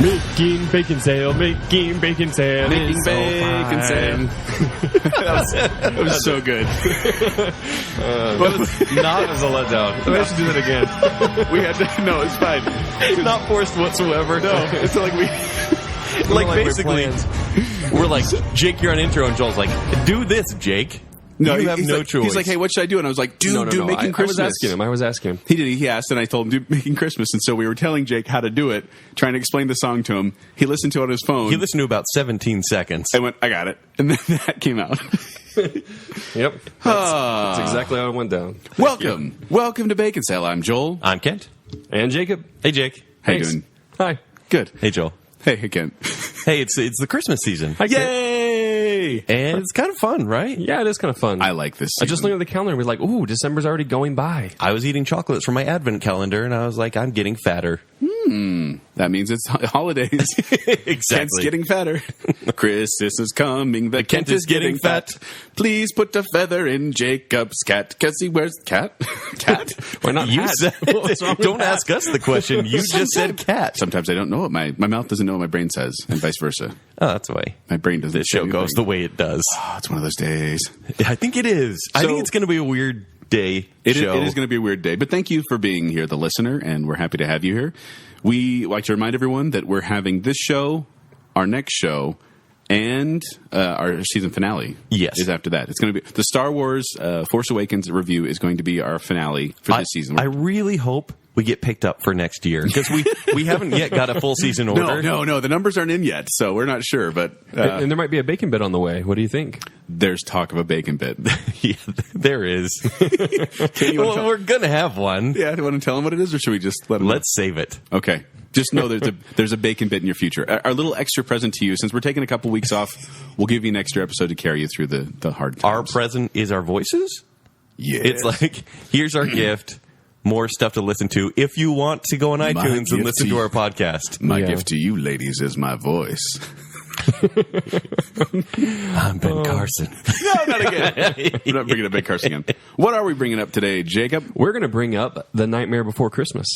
Making Baconsale, making Baconsale, Making it's so Baconsale. fine. That was so good. But not as a letdown. We should do that again. We had to. No, it's fine. Not forced whatsoever. No, it's like we. Like we're basically, plans. we're like, Jake, you're on intro, and Joel's like, do this, Jake. No, you have he's no like, choice. He's like, hey, what should I do? And I was like, dude, do Making Christmas. I was asking him. He did. He asked, and I told him, do Making Christmas. And so we were telling Jake how to do it, trying to explain the song to him. He listened to it on his phone. he listened to about 17 seconds. and went, I got it. And then that came out. Yep. That's exactly how it went down. Welcome. Welcome to Baconsale. I'm Joel. I'm Kent. And Jacob. Hey, Jake. How you Thanks. doing? Hi. Good. Hey, Joel. Hey, again. Hey, it's the Christmas season. Hi, Kent. Yay! And it's kind of fun, right? Yeah, it is kind of fun. I like this I just season. looked at the calendar and was like, ooh, December's already going by. I was eating chocolates from my advent calendar, and I was like, I'm getting fatter. That means it's holidays. Kent's Exactly. getting fatter. Christmas is coming. The Kent is getting fat. Please put a feather in Jacob's cat, because he wears cat. Cat? Why not You hat? said, What's wrong with don't that? ask us the question. You just said cat. Sometimes I don't know what my mouth doesn't know what my brain says, and vice versa. Oh, that's the way My brain doesn't. this show goes the way it does. Oh, it's one of those days. I think it is. I So- think it's going to be a weird day It show. is going to be a weird day, but thank you for being here, the listener, and we're happy to have you here. We like to remind everyone that we're having this show, our next show, and our season finale. Yes. Is after that. It's going to be the Star Wars Force Awakens review is going to be our finale for this season. I really hope we get picked up for next year because we haven't yet got a full season order. No. The numbers aren't in yet, so we're not sure. But And there might be a bacon bit on the way. What do you think? there's talk of a bacon bit. Yeah, there is. You wanna Well, we're gonna have one. Yeah, do you want to tell them what it is, or should we just let them? Let's save it. Okay. Just know there's a bacon bit in your future. Our little extra present to you, since we're taking a couple weeks off, we'll give you an extra episode to carry you through the hard times. Our present is our voices. Yeah. It's like, here's our gift. More stuff to listen to if you want to go on iTunes gift and listen to to you. our podcast. My Yeah. gift to you, ladies, is my voice. I'm Ben Carson. No, not again. We're not bringing up Big Carson again. What are we bringing up today, Jacob? We're going to bring up The Nightmare Before Christmas.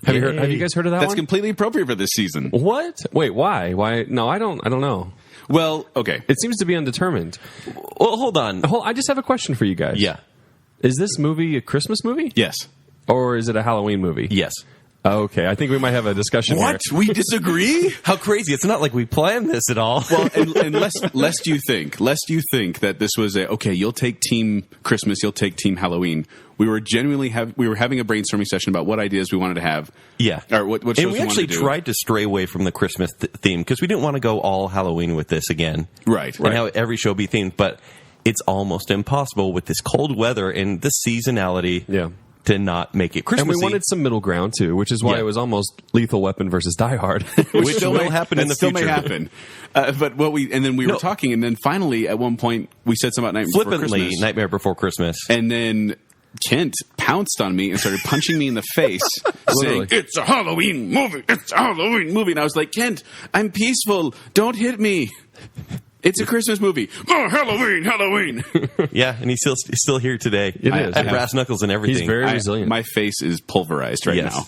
Have you guys heard of that That's one? completely appropriate for this season. What? Wait, why? Why? No, I don't know. Well, okay. It seems to be undetermined. Well, hold on. I just have a question for you guys. Yeah. Is this movie a Christmas movie? Yes. Or is it a Halloween movie? Yes. Okay, I think we might have a discussion What? here. We disagree? How crazy! It's not like we planned this at all. Well, and lest you think that this was you'll take Team Christmas, you'll take Team Halloween. We were genuinely having a brainstorming session about what ideas we wanted to have. Yeah. Or what shows and we wanted actually to do. tried to stray away from the Christmas theme because we didn't want to go all Halloween with this again. Right. And have every show be themed. But it's almost impossible with this cold weather and the seasonality Yeah. to not make it Christmassy. And we wanted some middle ground too, which is why Yeah. it was almost Lethal Weapon versus Die Hard. Which will happen in the still future. may happen. But then we were talking, and then finally at one point we said something about Nightmare Before Flippantly, Christmas. Nightmare Before Christmas. And then Kent pounced on me and started punching me in the face, saying, Literally. "It's a Halloween movie! It's a Halloween movie!" And I was like, "Kent, I'm peaceful. Don't hit me. It's a Christmas movie. Oh, Halloween!" Yeah, and he's still here today. It is. At brass knuckles and everything. He's very resilient. My face is pulverized right Yes. now.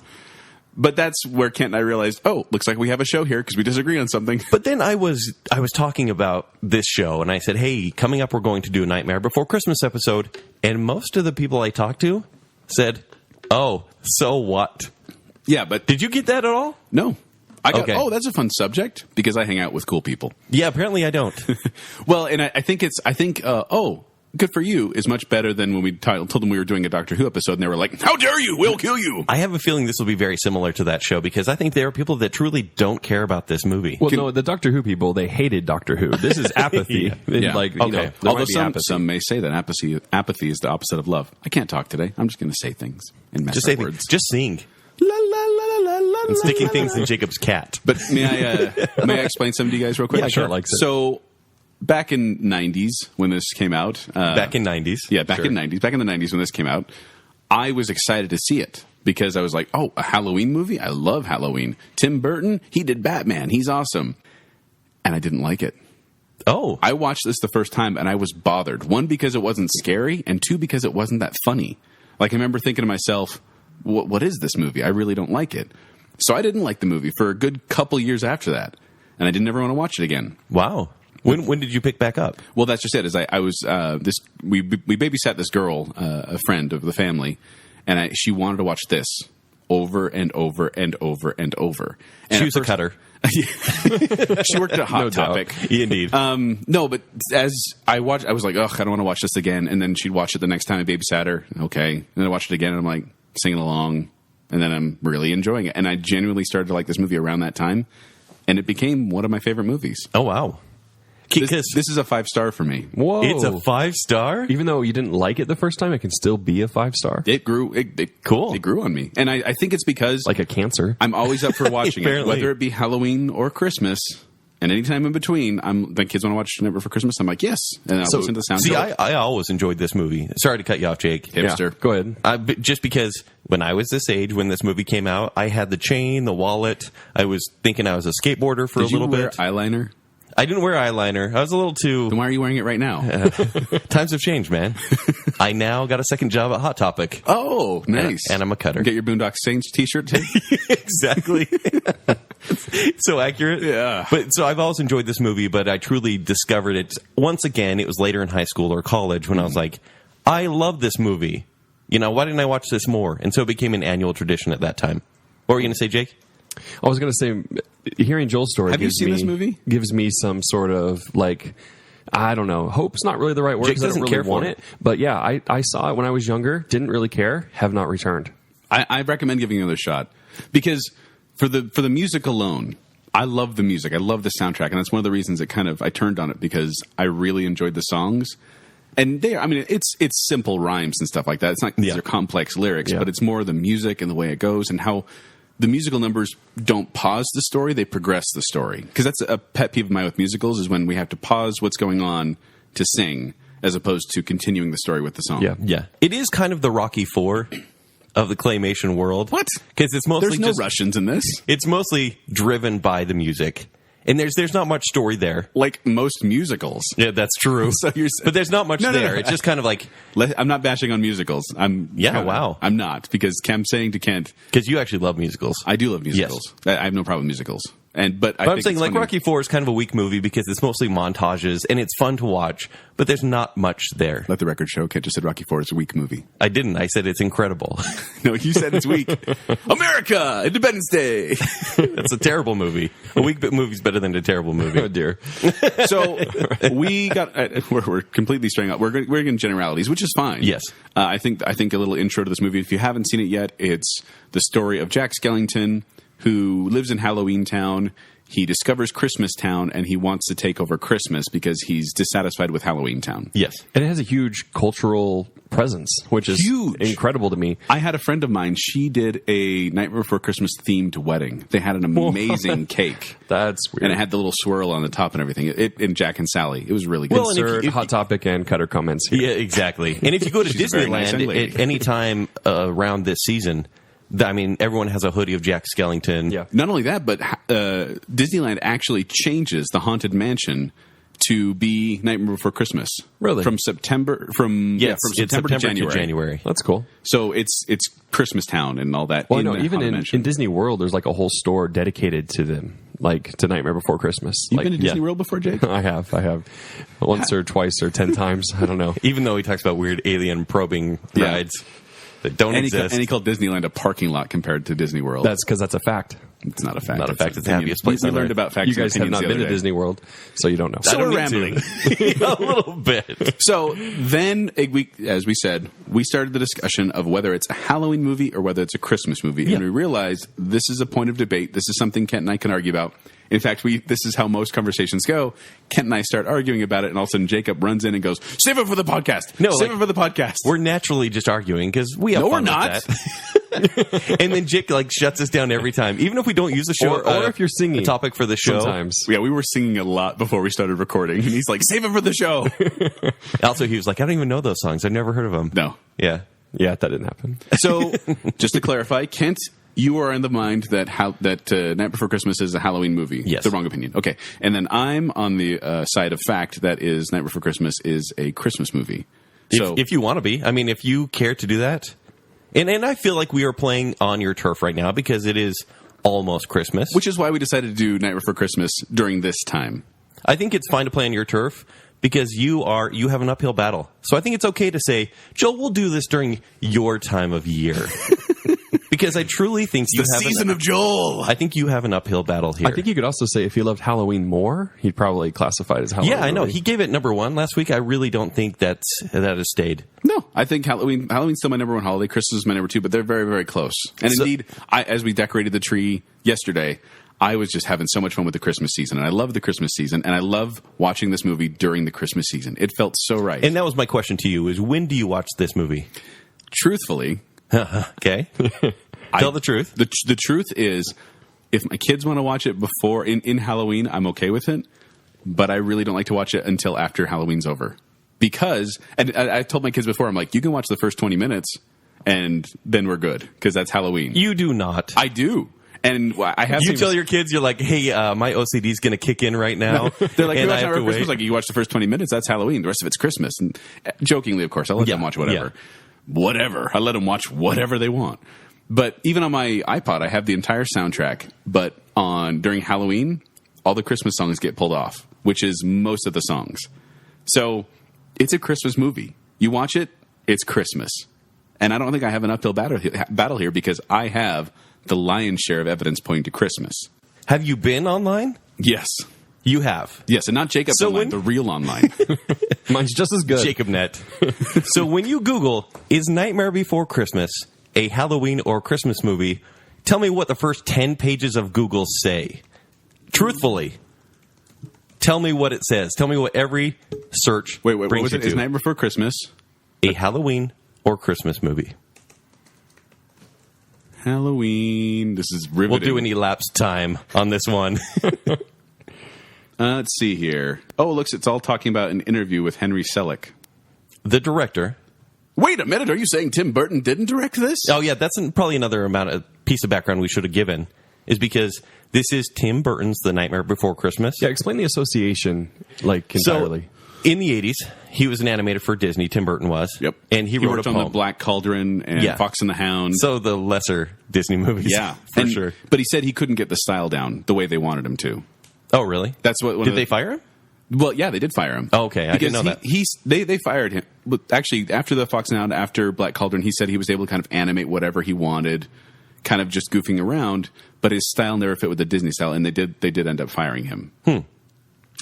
But that's where Kent and I realized, looks like we have a show here because we disagree on something. But then I was talking about this show, and I said, hey, coming up, we're going to do a Nightmare Before Christmas episode. And most of the people I talked to said, oh, so what? Yeah, but Did you get that at all? no. I got, Okay. that's a fun subject because I hang out with cool people. Yeah, apparently I don't. Well, and I think good for you is much better than when we told them we were doing a Doctor Who episode and they were like, how dare you, we'll kill you. I have a feeling this will be very similar to that show because I think there are people that truly don't care about this movie. Well, no, the Doctor Who people, they hated Doctor Who. This is apathy. Yeah. Like, Okay. there Although might be apathy. some may say that apathy is the opposite of love. I can't talk today. I'm just going to say things and mess just up say words. just sing. La, la, la, la, la, la, And sticking la, things la. in Jacob's cat. But may I explain something to you guys real quick? Yeah, sure. Likes it. So back in 90s when this came out. Back in 90s. Yeah, back Sure. in 90s. Back in the 90s when this came out, I was excited to see it because I was like, oh, a Halloween movie? I love Halloween. Tim Burton, he did Batman. He's awesome. And I didn't like it. Oh. I watched this the first time and I was bothered. One, because it wasn't scary, and two, because it wasn't that funny. Like, I remember thinking to myself, what is this movie? I really don't like it. So I didn't like the movie for a good couple years after that, and I didn't ever want to watch it again. Wow. When did you pick back up? Well, that's just it. Is I was we babysat this girl, a friend of the family, and she wanted to watch this over and over and over and over. And She was a cutter. She worked at Hot Topic. Indeed. No, but as I watched, I was like, ugh, I don't want to watch this again. And then she'd watch it the next time I babysat her. Okay. And then I watched it again, and I'm like singing along, and then I'm really enjoying it. And I genuinely started to like this movie around that time, and it became one of my favorite movies. Oh, wow. This is a 5-star for me. Whoa. It's a 5-star? Even though you didn't like it the first time, it can still be a 5-star. It grew. Cool. It grew on me, and I think it's because Like a cancer. I'm always up for watching it, Apparently. whether it be Halloween or Christmas. And anytime in between, the kids want to watch Nightmare Before Christmas. I'm like, yes, and I'll listen to the soundtrack. See, I always enjoyed this movie. Sorry to cut you off, Jake. Hipster. Yeah, go ahead. Just because when I was this age, when this movie came out, I had the chain, the wallet. I was thinking I was a skateboarder for Did a little you wear bit. eyeliner? I didn't wear eyeliner. I was a little too... Then why are you wearing it right now? Times have changed, man. I now got a second job at Hot Topic. Oh, nice. And I'm a cutter. Get your Boondock Saints t-shirt too? Exactly. So accurate. Yeah. But so I've always enjoyed this movie, but I truly discovered it once again. It was later in high school or college when I was like, I love this movie. You know, why didn't I watch this more? And so it became an annual tradition at that time. What were you going to say, Jake? I was going to say, hearing Joel's story Have you gives seen me, this movie? Gives me some sort of, like, I don't know, hope's not really the right word Jake because I don't doesn't really care for want it. it. But yeah, I saw it when I was younger, didn't really care, have not returned. I recommend giving it another shot because for the music alone, I love the music. I love the soundtrack, and that's one of the reasons I turned on it because I really enjoyed the songs. And it's simple rhymes and stuff like that. It's not these are complex lyrics, but it's more the music and the way it goes and how the musical numbers don't pause the story; they progress the story. Because that's a pet peeve of mine with musicals is when we have to pause what's going on to sing, as opposed to continuing the story with the song. Yeah. It is kind of the Rocky IV of the claymation world. What? Because it's mostly There's no Russians in this. It's mostly driven by the music. And there's not much story there. Like most musicals. Yeah, that's true. So you're but there's not much No. there. It's just kind of like... I'm not bashing on musicals. Wow. I'm not, because I'm saying to Kent, Because you actually love musicals. I do love musicals. I have no problem with musicals. But I'm saying, like, Rocky IV is kind of a weak movie because it's mostly montages, and it's fun to watch, but there's not much there. Let the record show, Kent just said Rocky IV is a weak movie. I didn't. I said it's incredible. No, you said it's weak. America! Independence Day! That's a terrible movie. A weak movie's better than a terrible movie. Oh dear. So we got we're completely straying up. We're in generalities, which is fine. Yes. I think a little intro to this movie. If you haven't seen it yet, it's the story of Jack Skellington, who lives in Halloween Town. He discovers Christmas Town, and he wants to take over Christmas because he's dissatisfied with Halloween Town. Yes. And it has a huge cultural presence, which is Huge. incredible to me. I had a friend of mine. She did a Nightmare Before Christmas themed wedding. They had an amazing cake. That's weird. And it had the little swirl on the top and everything. In Jack and Sally. It was really good. Well, and if Insert you- Hot Topic and Cutter comments here. Yeah, exactly. And if you go to She's a very nice young Disneyland lady. at any time around this season, I mean, everyone has a hoodie of Jack Skellington. Yeah. Not only that, but Disneyland actually changes the Haunted Mansion to be Nightmare Before Christmas. Really? From September Yes, from it's September to January. That's cool. So it's Christmas Town and all that. Well, in no, the even Haunted in Mansion. Disney World, there's like a whole store dedicated to them, like to Nightmare Before Christmas. You've like, been to Disney World before, Jake? I have once or twice or 10 times. I don't know. Even though he talks about weird alien probing Yeah. rides that don't exist. And he called Disneyland a parking lot compared to Disney World. That's because that's a fact. It's not a fact. Not a fact. It's the opinion. happiest place We on learned earth. about facts You guys and have opinions not the been other to day. Disney World, so you don't know. So I don't we're need rambling. a little bit. So then, as we said, we started the discussion of whether it's a Halloween movie or whether it's a Christmas movie. And we realized this is a point of debate. This is something Kent and I can argue about. In fact, this is how most conversations go. Kent and I start arguing about it, and all of a sudden Jacob runs in and goes, "Save it for the podcast! No, Save like, it for the podcast!" We're naturally just arguing because we have No, fun we're with not. that. And then Jake shuts us down every time, even if we don't use the show Or if you're singing a topic for the show. Sometimes. Yeah, we were singing a lot before we started recording, and he's like, "Save it for the show." Also, he was like, "I don't even know those songs. I've never heard of them." No. Yeah. Yeah, that didn't happen. So, just to clarify, Kent, you are in the mind that Night Before Christmas is a Halloween movie. Yes. The wrong opinion. Okay. And then I'm on the side of fact that is Night Before Christmas is a Christmas movie. So If you want to be, I mean, if you care to do that, and I feel like we are playing on your turf right now because it is almost Christmas. Which is why we decided to do Night Before Christmas during this time. I think it's fine to play on your turf because you have an uphill battle. So I think it's okay to say, Joel, we'll do this during your time of year. Because I truly think It's the season of Joel. I think you have an uphill battle here. I think you could also say if he loved Halloween more, he'd probably classify it as Halloween. Yeah, I know. movie. He gave it number 1 last week. I really don't think that has stayed. No, I think Halloween's still my number 1 holiday. Christmas is my number 2, but they're very, very close. And indeed, as we decorated the tree yesterday, I was just having so much fun with the Christmas season. And I love the Christmas season. And I love watching this movie during the Christmas season. It felt so right. And that was my question to you, is when do you watch this movie? Truthfully... Okay. Tell the truth. The truth is, if my kids want to watch it before in Halloween, I'm okay with it. But I really don't like to watch it until after Halloween's over. Because, and I told my kids before, I'm like, you can watch the first 20 minutes and then we're good. Because that's Halloween. You do not. I do. And I have. You tell your kids, you're like, "Hey, my OCD is going to kick in right now." They're like, and "You I have to Christmas." wait. Like, you watch the first 20 minutes, that's Halloween. The rest of it's Christmas. And jokingly, of course, I let them watch whatever. Whatever. I let them watch whatever they want. But even on my iPod, I have the entire soundtrack. But during Halloween, all the Christmas songs get pulled off, which is most of the songs. So it's a Christmas movie. You watch it, it's Christmas. And I don't think I have an uphill battle here because I have the lion's share of evidence pointing to Christmas. Have you been online? Yes. You have. Yes, and not Jacob online, the real online. Mine's just as good. JacobNet. So when you Google, is Nightmare Before Christmas a Halloween or Christmas movie, tell me what the first 10 pages of Google say. Truthfully. Tell me what it says. Tell me what every search Wait, what brings was you it? to. Is Nightmare Before Christmas a Halloween or Christmas movie? Halloween. This is riveting. We'll do an elapsed time on this one. Let's see here. Oh, looks, it's all talking about an interview with Henry Selick. The director. Wait a minute. Are you saying Tim Burton didn't direct this? Oh, yeah, that's probably another piece of background we should have given, is because this is Tim Burton's The Nightmare Before Christmas. Yeah, explain the association, like, entirely. So, in the 80s, he was an animator for Disney, Tim Burton was. Yep. And he wrote worked a on poem. The Black Cauldron and Fox and the Hound. So the lesser Disney movies. Yeah. for sure. But he said he couldn't get the style down the way they wanted him to. Oh, really? That's what. Did they fire him? Well, yeah, they did fire him. Oh, okay. I didn't know that. They fired him. But actually, after the Fox and the Hound, after Black Cauldron, he said he was able to kind of animate whatever he wanted, kind of just goofing around. But his style never fit with the Disney style, and they did end up firing him.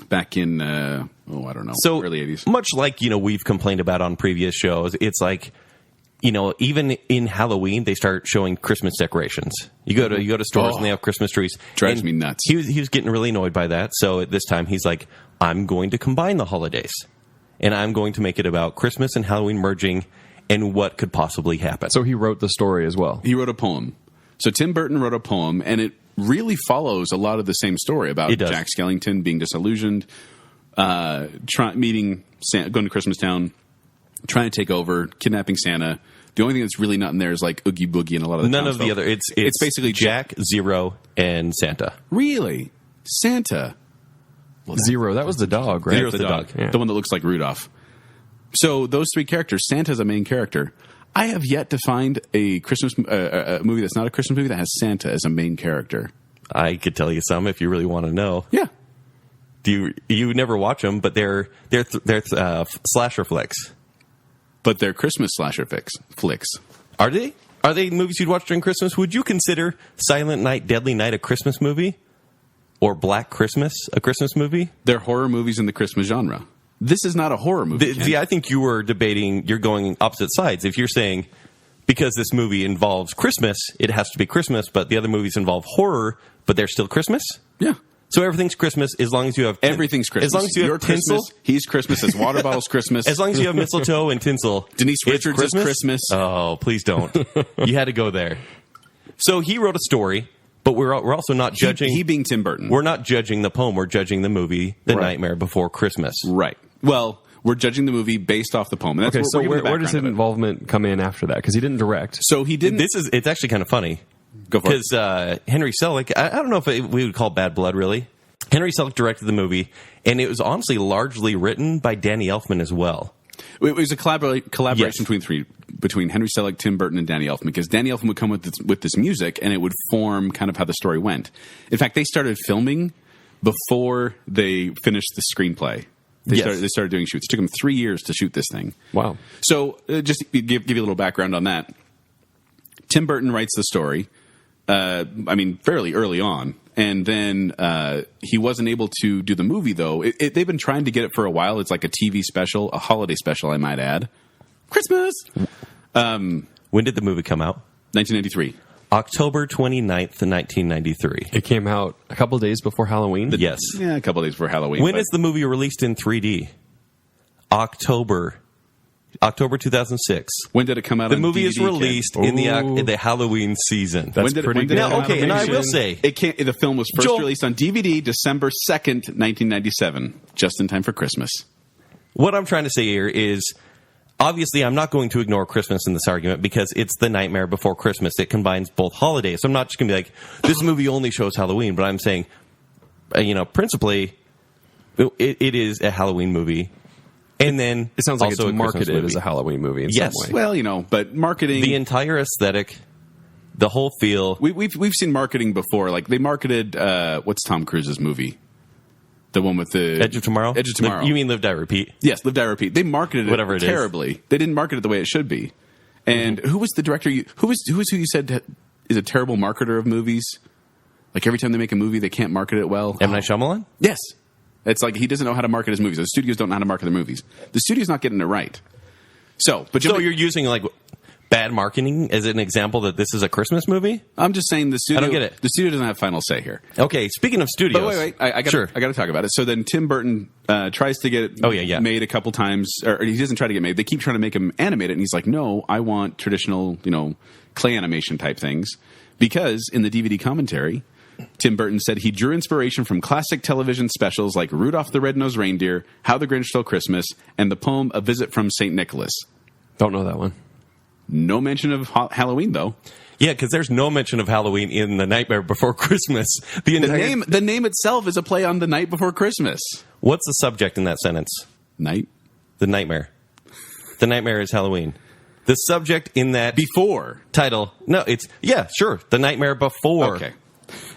Back in I don't know, early 80s. Much like we've complained about on previous shows, it's like even in Halloween they start showing Christmas decorations. You go to stores and they have Christmas trees. Drives And me nuts. He was getting really annoyed by that. So at this time he's like, I'm going to combine the holidays, and I'm going to make it about Christmas and Halloween merging and what could possibly happen. So he wrote the story as well. He wrote a poem. So Tim Burton wrote a poem, and it really follows a lot of the same story about Jack Skellington being disillusioned, going to Christmas Town, trying to take over, kidnapping Santa. The only thing that's really not in there is like Oogie Boogie and a lot of the none of the other. It's basically Jack, Zero, and Santa. Really? Santa. Well, Zero, that was the dog, right? Zero's the dog. Yeah. The one that looks like Rudolph. So those three characters, Santa's a main character. I have yet to find a Christmas a movie that's not a Christmas movie that has Santa as a main character. I could tell you some if you really want to know. Yeah. You never watch them, but they're slasher flicks. But they're Christmas slasher flicks. Are they? Are they movies you'd watch during Christmas? Would you consider Silent Night, Deadly Night a Christmas movie? Or Black Christmas a Christmas movie? They're horror movies in the Christmas genre. This is not a horror movie. See, I think you were debating, you're going opposite sides. If you're saying, because this movie involves Christmas, it has to be Christmas, but the other movies involve horror, but they're still Christmas? Yeah. So everything's Christmas as long as you have... Everything's Christmas. As long as you have tinsel. Christmas, he's Christmas. His water bottle's Christmas. As long as you have mistletoe and tinsel. Denise Richards is Christmas. Oh, please don't. You had to go there. So he wrote a story, but we're also not judging... He being Tim Burton. We're not judging the poem. We're judging the movie, The Nightmare Before Christmas. Right. Well, we're judging the movie based off the poem. And that's Okay, so where does his it. involvement come in after that? Because he didn't direct. So he didn't... It's actually kind of funny. Go for it. Because Henry Selick, I don't know if we would call Bad Blood, really. Henry Selick directed the movie, and it was honestly largely written by Danny Elfman as well. It was a collaboration between between Henry Selick, Tim Burton, and Danny Elfman, because Danny Elfman would come with this music, and it would form kind of how the story went. In fact, they started filming before they finished the screenplay. They started doing shoots. It took them 3 years to shoot this thing. Wow. So just to give you a little background on that, Tim Burton writes the story, fairly early on. And then he wasn't able to do the movie, though. They've been trying to get it for a while. It's like a TV special, a holiday special, I might add. Christmas! When did the movie come out? 1993. October 29th, 1993. It came out a couple days before Halloween. Yes. Yeah, a couple of days before Halloween. When is the movie released in 3D? October 2006. When did it come out? The on movie DVD, is released in the Halloween season. That's pretty good. Now, okay, and I will say, the film was first Joel, released on DVD December 2nd, 1997, just in time for Christmas. what I'm trying to say here is, obviously, I'm not going to ignore Christmas in this argument because it's The Nightmare Before Christmas. It combines both holidays. So I'm not just going to be like, this movie only shows Halloween, but I'm saying, principally, it is a Halloween movie. And then It sounds like also it's a Christmas marketed movie. as a Halloween movie in Yes. some way. Well, but marketing... The entire aesthetic, the whole feel. We've seen marketing before. Like, they marketed... what's Tom Cruise's movie? The one with the... Edge of Tomorrow? Edge of Tomorrow. You mean Live, Die, Repeat? Yes, Live, Die, Repeat. They marketed Whatever it it is. terribly. They didn't market it the way it should be. And who was the director? Who you said is a terrible marketer of movies? Like, every time they make a movie, they can't market it well. M. Night Shyamalan? Yes. It's like he doesn't know how to market his movies. The studios don't know how to market their movies. The studio's not getting it right. So you're using, like, bad marketing as an example that this is a Christmas movie? I'm just saying the studio... I don't get it. The studio doesn't have final say here. Okay, speaking of studios... But wait. I got to talk about it. So then Tim Burton tries to get it made a couple times, or he doesn't try to get made. They keep trying to make him animate it, and he's like, no, I want traditional, clay animation type things. Because in the DVD commentary, Tim Burton said he drew inspiration from classic television specials like Rudolph the Red-Nosed Reindeer, How the Grinch Stole Christmas, and the poem A Visit from St. Nicholas. Don't know that one. No mention of Halloween, though. Yeah, because there's no mention of Halloween in The Nightmare Before Christmas. The name itself is a play on The Night Before Christmas. What's the subject in that sentence? Night? The nightmare. The nightmare is Halloween. The subject in that Before. title. No, it's, sure. The Nightmare Before. Okay.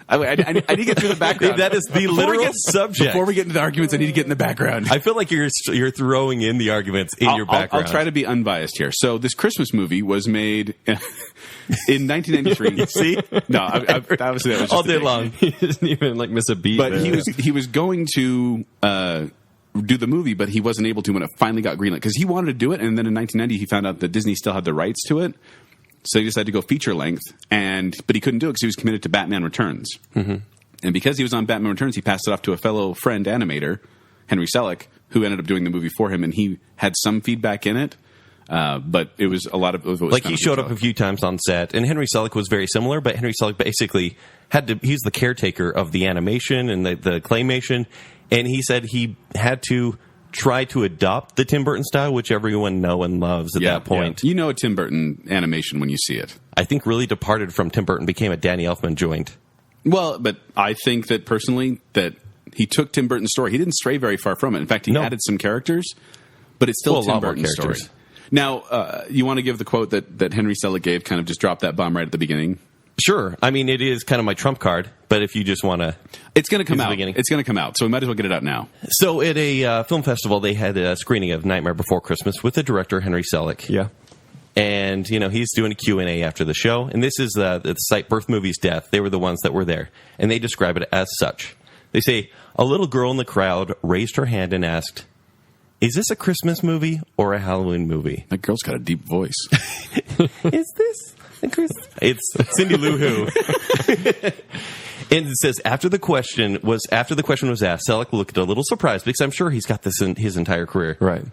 I need to get through the background. That is the literal subject. Before we get into the arguments, I need to get in the background. I feel like you're throwing in the arguments in your background. I'll try to be unbiased here. So this Christmas movie was made in 1993. See? No, obviously that was just all a day dig. long. He doesn't even miss a beat. But there. he was going to do the movie, but he wasn't able to when it finally got greenlit because he wanted to do it, and then in 1990 he found out that Disney still had the rights to it. So he decided to go feature length, but he couldn't do it because he was committed to Batman Returns. Mm-hmm. And because he was on Batman Returns, he passed it off to a fellow friend animator, Henry Selick, who ended up doing the movie for him, and he had some feedback in it. But it was a lot of it was Like kind he of showed up a few times on set, and Henry Selick was very similar, but Henry Selick basically he's the caretaker of the animation and the claymation, and he said he had to try to adopt the Tim Burton style, which everyone know and loves at that point. Yeah. You know a Tim Burton animation when you see it. I think really departed from Tim Burton, became a Danny Elfman joint. Well, but I think that personally that he took Tim Burton's story. He didn't stray very far from it. In fact, he added some characters, but it's still a Tim lot more Burton's story. characters. Now, you want to give the quote that Henry Selick gave, kind of just drop that bomb right at the beginning? Sure. I mean, it is kind of my trump card, but if you just want to... It's going to come the out. beginning. It's going to come out, so we might as well get it out now. So at a film festival, they had a screening of Nightmare Before Christmas with the director, Henry Selick. Yeah. And, he's doing a Q&A after the show. And this is the site Birth Movies Death. They were the ones that were there. And they describe it as such. They say, a little girl in the crowd raised her hand and asked, "Is this a Christmas movie or a Halloween movie?" That girl's got a deep voice. Is this a Christmas? It's Cindy Lou Who. And it says, after the question was asked, Selick looked a little surprised because I'm sure he's got this in his entire career. Right. And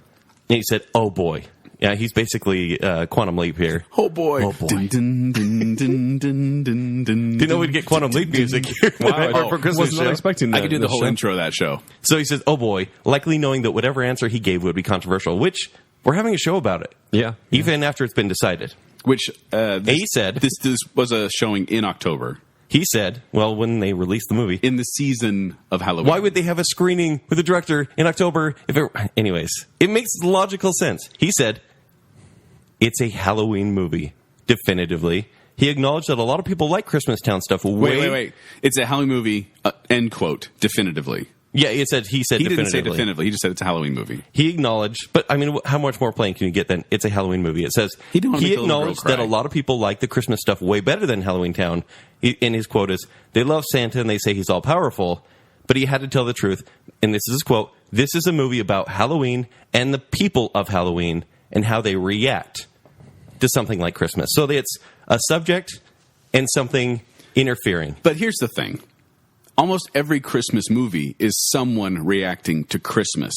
he said, "Oh boy." Yeah, he's basically Quantum Leap here. Oh boy. Oh boy. Dun, dun, dun, dun, dun, dun, dun, Didn't know we'd get Quantum Leap music here. For Christmas was not show. expecting that. I could do the whole show. intro of that show. So he says, "Oh boy," likely knowing that whatever answer he gave would be controversial, which we're having a show about it. Yeah. Even after it's been decided. Which He said, this was a showing in October. He said, well, when they released the movie. In the season of Halloween. Why would they have a screening with the director in October? Anyways, it makes logical sense. He said, it's a Halloween movie, definitively. He acknowledged that a lot of people like Christmastown stuff. Wait. It's a Halloween movie, end quote, definitively. Yeah, he said He didn't say definitively. He just said it's a Halloween movie. He acknowledged, but I mean, how much more plain can you get than it's a Halloween movie? It says He didn't want to make the little girl acknowledged that a cry. lot of people like the Christmas stuff way better than Halloween Town. And his quote is, "They love Santa and they say he's all powerful." But he had to tell the truth, and this is his quote: "This is a movie about Halloween and the people of Halloween and how they react to something like Christmas." So it's a subject and something interfering. But here's the thing. Almost every Christmas movie is someone reacting to Christmas.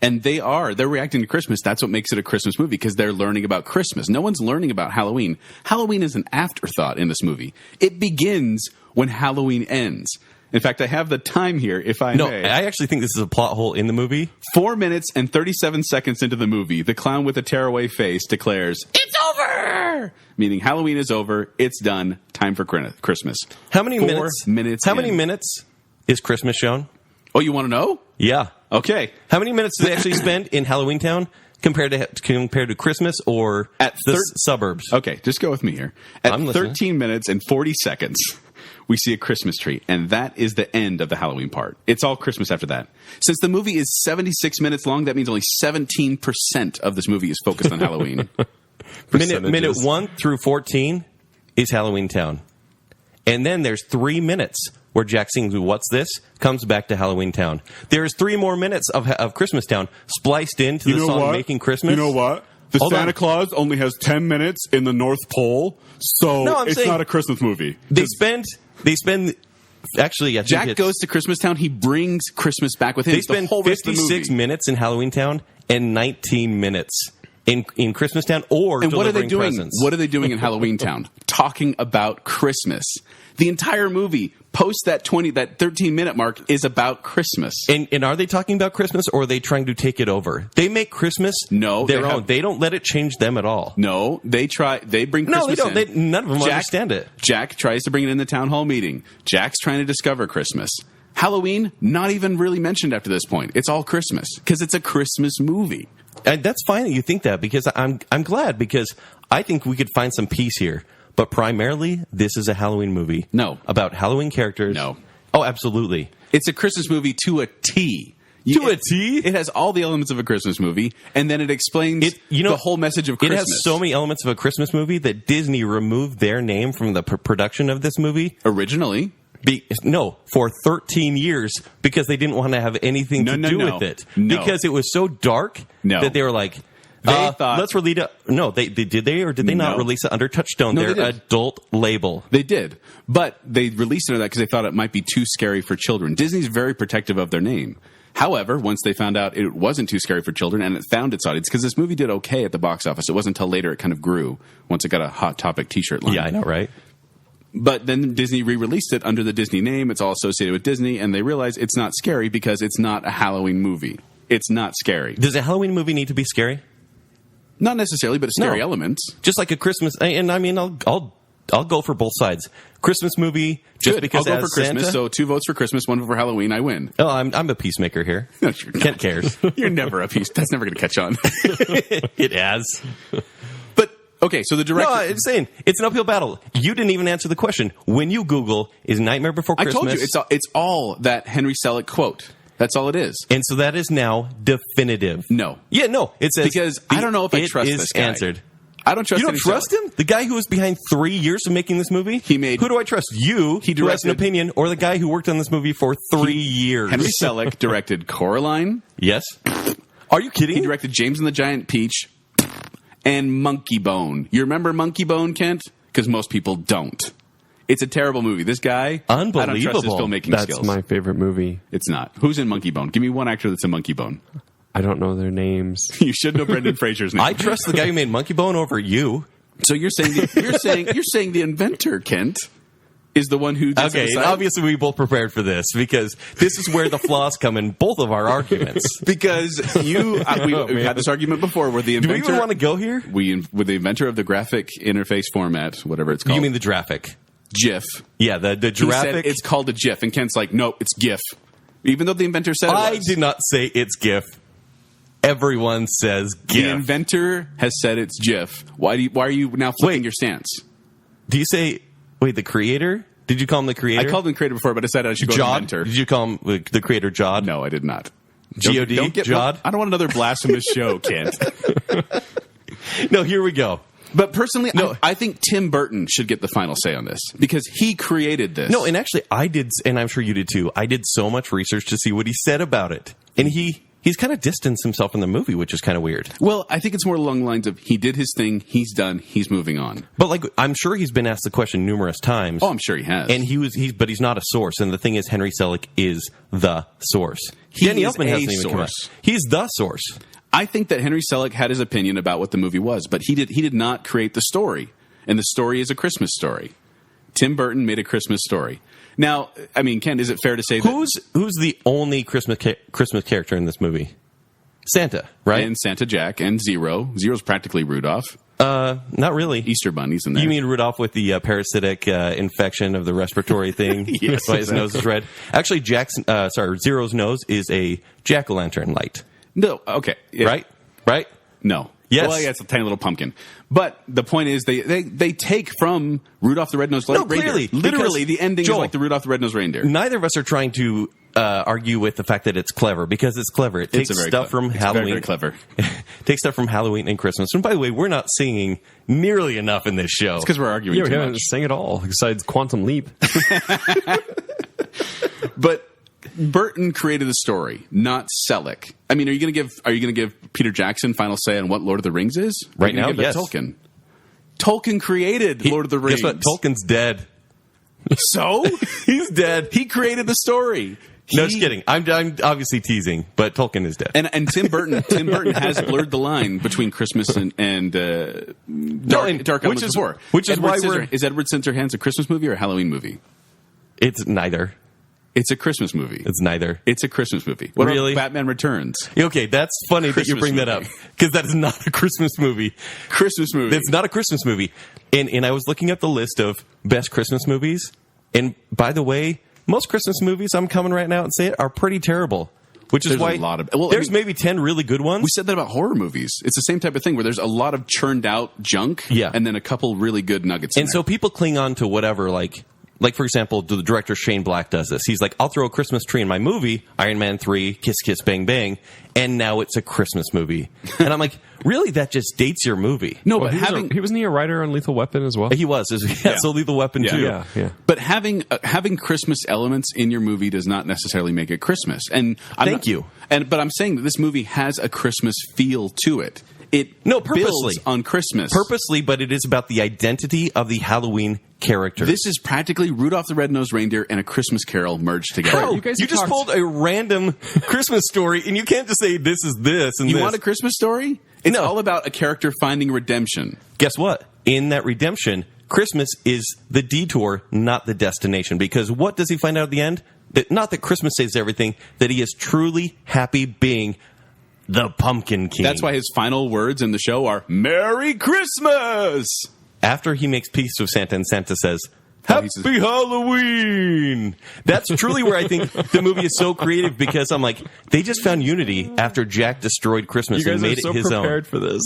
And they're reacting to Christmas. That's what makes it a Christmas movie, because they're learning about Christmas. No one's learning about Halloween. Halloween is an afterthought in this movie. It begins when Halloween ends. In fact, I have the time here, if I may. I actually think this is a plot hole in the movie. 4 minutes and 37 seconds into the movie, the clown with a tearaway face declares, "It's over!" Meaning Halloween is over, it's done, time for Christmas. How many 4 minutes? minutes How many in. minutes is Christmas shown? Oh, you want to know? Yeah. Okay. How many minutes do they actually spend in Halloween Town compared to Christmas or At the thir- suburbs? Okay, just go with me here. At I'm listening. 13 minutes and 40 seconds, we see a Christmas tree, and that is the end of the Halloween part. It's all Christmas after that. Since the movie is 76 minutes long, that means only 17% of this movie is focused on Halloween. Minute 1 through 14 is Halloween Town. And then there's 3 minutes where Jack sings "What's This?" comes back to Halloween Town. There's 3 more minutes of Christmas Town spliced into the song "Making Christmas." You know what? The Hold Santa on. Claus only has 10 minutes in the North Pole, so No, I'm it's saying- not a Christmas movie. They spend actually, I think Jack it's- goes to Christmas Town. He brings Christmas back with him. They It's the spend whole rest of the 56 movie. minutes in Halloween Town and 19 minutes in Christmas Town or And what are they delivering doing? presents. What are they doing in Halloween Town? Talking about Christmas. The entire movie, post that 13-minute mark, is about Christmas. And are they talking about Christmas, or are they trying to take it over? They make Christmas No, their they own. have- They don't let it change them at all. No, they bring No, Christmas they don't. in. None of them understand it. Jack tries to bring it in the town hall meeting. Jack's trying to discover Christmas. Halloween, not even really mentioned after this point. It's all Christmas, because it's a Christmas movie. And that's fine that you think that, because I'm glad, because I think we could find some peace here. But primarily, this is a Halloween movie. No. About Halloween characters. No. Oh, absolutely. It's a Christmas movie to a T. To a T? It has all the elements of a Christmas movie, and then it explains the whole message of It Christmas. has so many elements of a Christmas movie that Disney removed their name from the production of this movie. Originally. For 13 years, because they didn't want to have anything to do with it. No. Because it was so dark that they were like, They thought... let's release it. No, did they or did they not release it under Touchstone? No, their they did. adult label. They did. But they released it under that because they thought it might be too scary for children. Disney's very protective of their name. However, once they found out it wasn't too scary for children and it found its audience, because this movie did okay at the box office. It wasn't until later it kind of grew once it got a Hot Topic t-shirt line. Yeah, I know, right? But then Disney re-released it under the Disney name. It's all associated with Disney, and they realize it's not scary because it's not a Halloween movie. It's not scary. Does a Halloween movie need to be scary? Not necessarily, but a scary No. elements. Just like a Christmas, and I mean, I'll go for both sides. Christmas movie, just Good. because I'll go as for Christmas, Santa, so 2 votes for Christmas, 1 vote for Halloween. I win. Oh, I'm a peacemaker here. No, you're not. Kent cares. You're never a piece. That's never going to catch on. It has. But okay, so the director. No, I'm saying it's an uphill battle. You didn't even answer the question. When you Google "Is Nightmare Before I Christmas," told you it's all that Henry Selick quote. That's all it is. and so that is now definitive. No. Yeah, no. It says Because I don't know if I it trust is this guy. Answered. I don't trust. You don't Henry trust Selick. him? The guy who was behind 3 years of making this movie? He made- Who do I trust? You, He who has an directed- opinion, or the guy who worked on this movie for 3 years? Henry Selick directed Coraline. Yes. Are you kidding? He directed James and the Giant Peach and Monkey Bone. You remember Monkey Bone, Kent? Because most people don't. It's a terrible movie. This guy, I don't trust his Unbelievable. filmmaking That's skills. my favorite movie. It's not. Who's in Monkey Bone? Give me one actor that's in Monkey Bone. I don't know their names. You should know Brendan Fraser's name. I trust the guy who made Monkey Bone over you. So you're saying you're saying the inventor, Kent, is the one who does Okay, decide? obviously we both prepared for this because this is where the flaws come in both of our arguments. Because we've had this argument before where the Do we inventor even want to go here? with the inventor of the graphic interface format, whatever it's called. You mean the Graphic? GIF? Yeah, the He said Giraffic. it's called a GIF, and Kent's like, no, it's GIF. Even though the inventor said it I was. did not say it's GIF. Everyone says GIF. The inventor has said it's GIF. Why are you now flipping your stance? Do you say, the creator? Did you call him the creator? I called him creator before, but I said I should go to inventor. Did you call him the creator Jod? No, I did not. G-O-D? Jod? I don't want another blasphemous show, Kent. No, here we go. But personally, I think Tim Burton should get the final say on this because he created this. No, and actually I did, and I'm sure you did too, I did so much research to see what he said about it. And he's kind of distanced himself from the movie, which is kind of weird. Well, I think it's more along the lines of he did his thing, he's done, he's moving on. But I'm sure he's been asked the question numerous times. Oh, I'm sure he has. And but he's not a source. And the thing is, Henry Selick is the source. Danny Elfman hasn't even come out. He's the source. I think that Henry Selick had his opinion about what the movie was, but he did not create the story. And the story is a Christmas story. Tim Burton made a Christmas story. Now, I mean, Ken, is it fair to say who's the only Christmas character in this movie? Santa, right? And Santa Jack and Zero. Zero's practically Rudolph. Not really. Easter Bunny's in there. You mean Rudolph with the parasitic infection of the respiratory thing? Yes, that's why his nose is red. Actually, Zero's nose is a jack-o'-lantern light. No, okay. Yeah. Right? No. Yes. Well, yeah, it's a tiny little pumpkin. But the point is, they take from Rudolph the Red-Nosed Reindeer. Clearly. Literally, the ending Joel, is like the Rudolph the Red-Nosed Reindeer. Neither of us are trying to argue with the fact that it's clever, because it's clever. It takes stuff from Halloween. Very, very clever. Takes stuff from Halloween and Christmas. And by the way, we're not singing nearly enough in this show. It's because we're arguing too we much. haven't sang it all, besides Quantum Leap. But Burton created the story, not Selick. I mean, are you going to give Peter Jackson final say on what Lord of the Rings is? Right now, yes. Tolkien. Tolkien created Lord of the Rings. Guess what? Tolkien's dead. So he's dead. He created the story. No, just kidding. I'm obviously teasing, but Tolkien is dead. And Tim Burton has blurred the line between Christmas and Dark Elements before. Which is why is Edward Scissorhands a Christmas movie or a Halloween movie? It's neither. It's a Christmas movie. It's neither. It's a Christmas movie. What really? about Batman Returns? Okay, that's funny that you bring that up, because that is not a Christmas movie. Christmas movie. It's not a Christmas movie. And I was looking at the list of best Christmas movies, and by the way, most Christmas movies, I'm coming right now and say it, are pretty terrible. Which is why there's maybe 10 really good ones. We said that about horror movies. It's the same type of thing where there's a lot of churned out junk, and then a couple really good nuggets. And so people cling on to whatever, like for example, the director Shane Black does this. He's like, I'll throw a Christmas tree in my movie, Iron Man 3, Kiss Kiss Bang Bang, and now it's a Christmas movie. And I'm like, really? That just dates your movie. No, but wasn't he a writer on Lethal Weapon as well? He was. So Lethal Weapon too. Yeah. But having Christmas elements in your movie does not necessarily make it Christmas. And Thank you. But I'm saying that this movie has a Christmas feel to it. Purposely builds on Christmas. Purposely, but it is about the identity of the Halloween character. This is practically Rudolph the Red-Nosed Reindeer and A Christmas Carol merged together. Oh, you just pulled a random Christmas story, and you can't just say this is this and you this. Want a Christmas story? It's all about a character finding redemption. Guess what? In that redemption, Christmas is the detour, not the destination. Because what does he find out at the end? Not that Christmas saves everything, that he is truly happy being the Pumpkin King. That's why his final words in the show are, Merry Christmas! After he makes peace with Santa and Santa says, Happy Halloween! That's truly where I think the movie is so creative, because I'm like, they just found unity after Jack destroyed Christmas and made it his own. You guys are so prepared for this.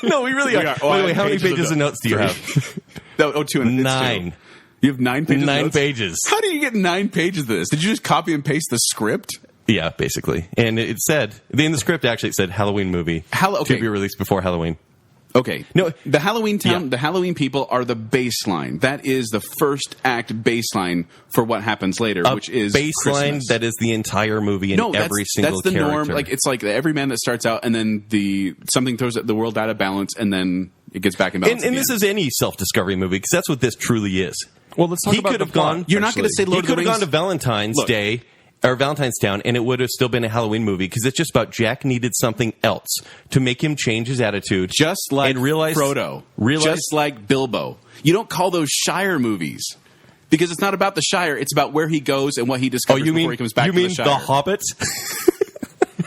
No, we really are. By the way, how many pages of notes do you have? 9. You have 9 pages? 9 pages. How do you get 9 pages of this? Did you just copy and paste the script? Yeah, basically. And it said, in the script actually it said Halloween movie to be released before Halloween. Okay. No, the Halloween town, the Halloween people are the baseline. That is the first act baseline for what happens later, which is baseline Christmas. That is the entire movie and every single character. That's the character. norm. Like, it's like every man that starts out and then something throws the world out of balance and then it gets back in balance. And this is any self-discovery movie, because that's what this truly is. Well, let's talk about the plot. You're not going to say Lord of the Rings. He could have gone to Valentine's Day or Valentine's and it would have still been a Halloween movie, because it's just about Jack needed something else to make him change his attitude, just like Frodo, just like Bilbo. You don't call those Shire movies, because it's not about the Shire; it's about where he goes and what he discovers before he comes back to the Shire. You mean The Hobbit?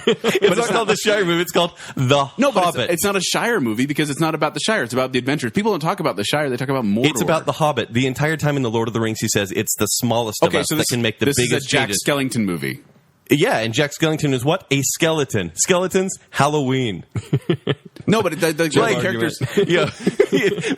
It's not called the Shire movie. It's called The Hobbit. It's not a Shire movie because it's not about the Shire. It's about the adventures. People don't talk about the Shire. They talk about Mordor. It's about The Hobbit. The entire time in The Lord of the Rings, he says it's the smallest of us that can make the biggest This is a Jack changes. Skellington movie. Yeah, and Jack Skellington is what? A skeleton. Skeletons, Halloween. No, but the characters. Yeah.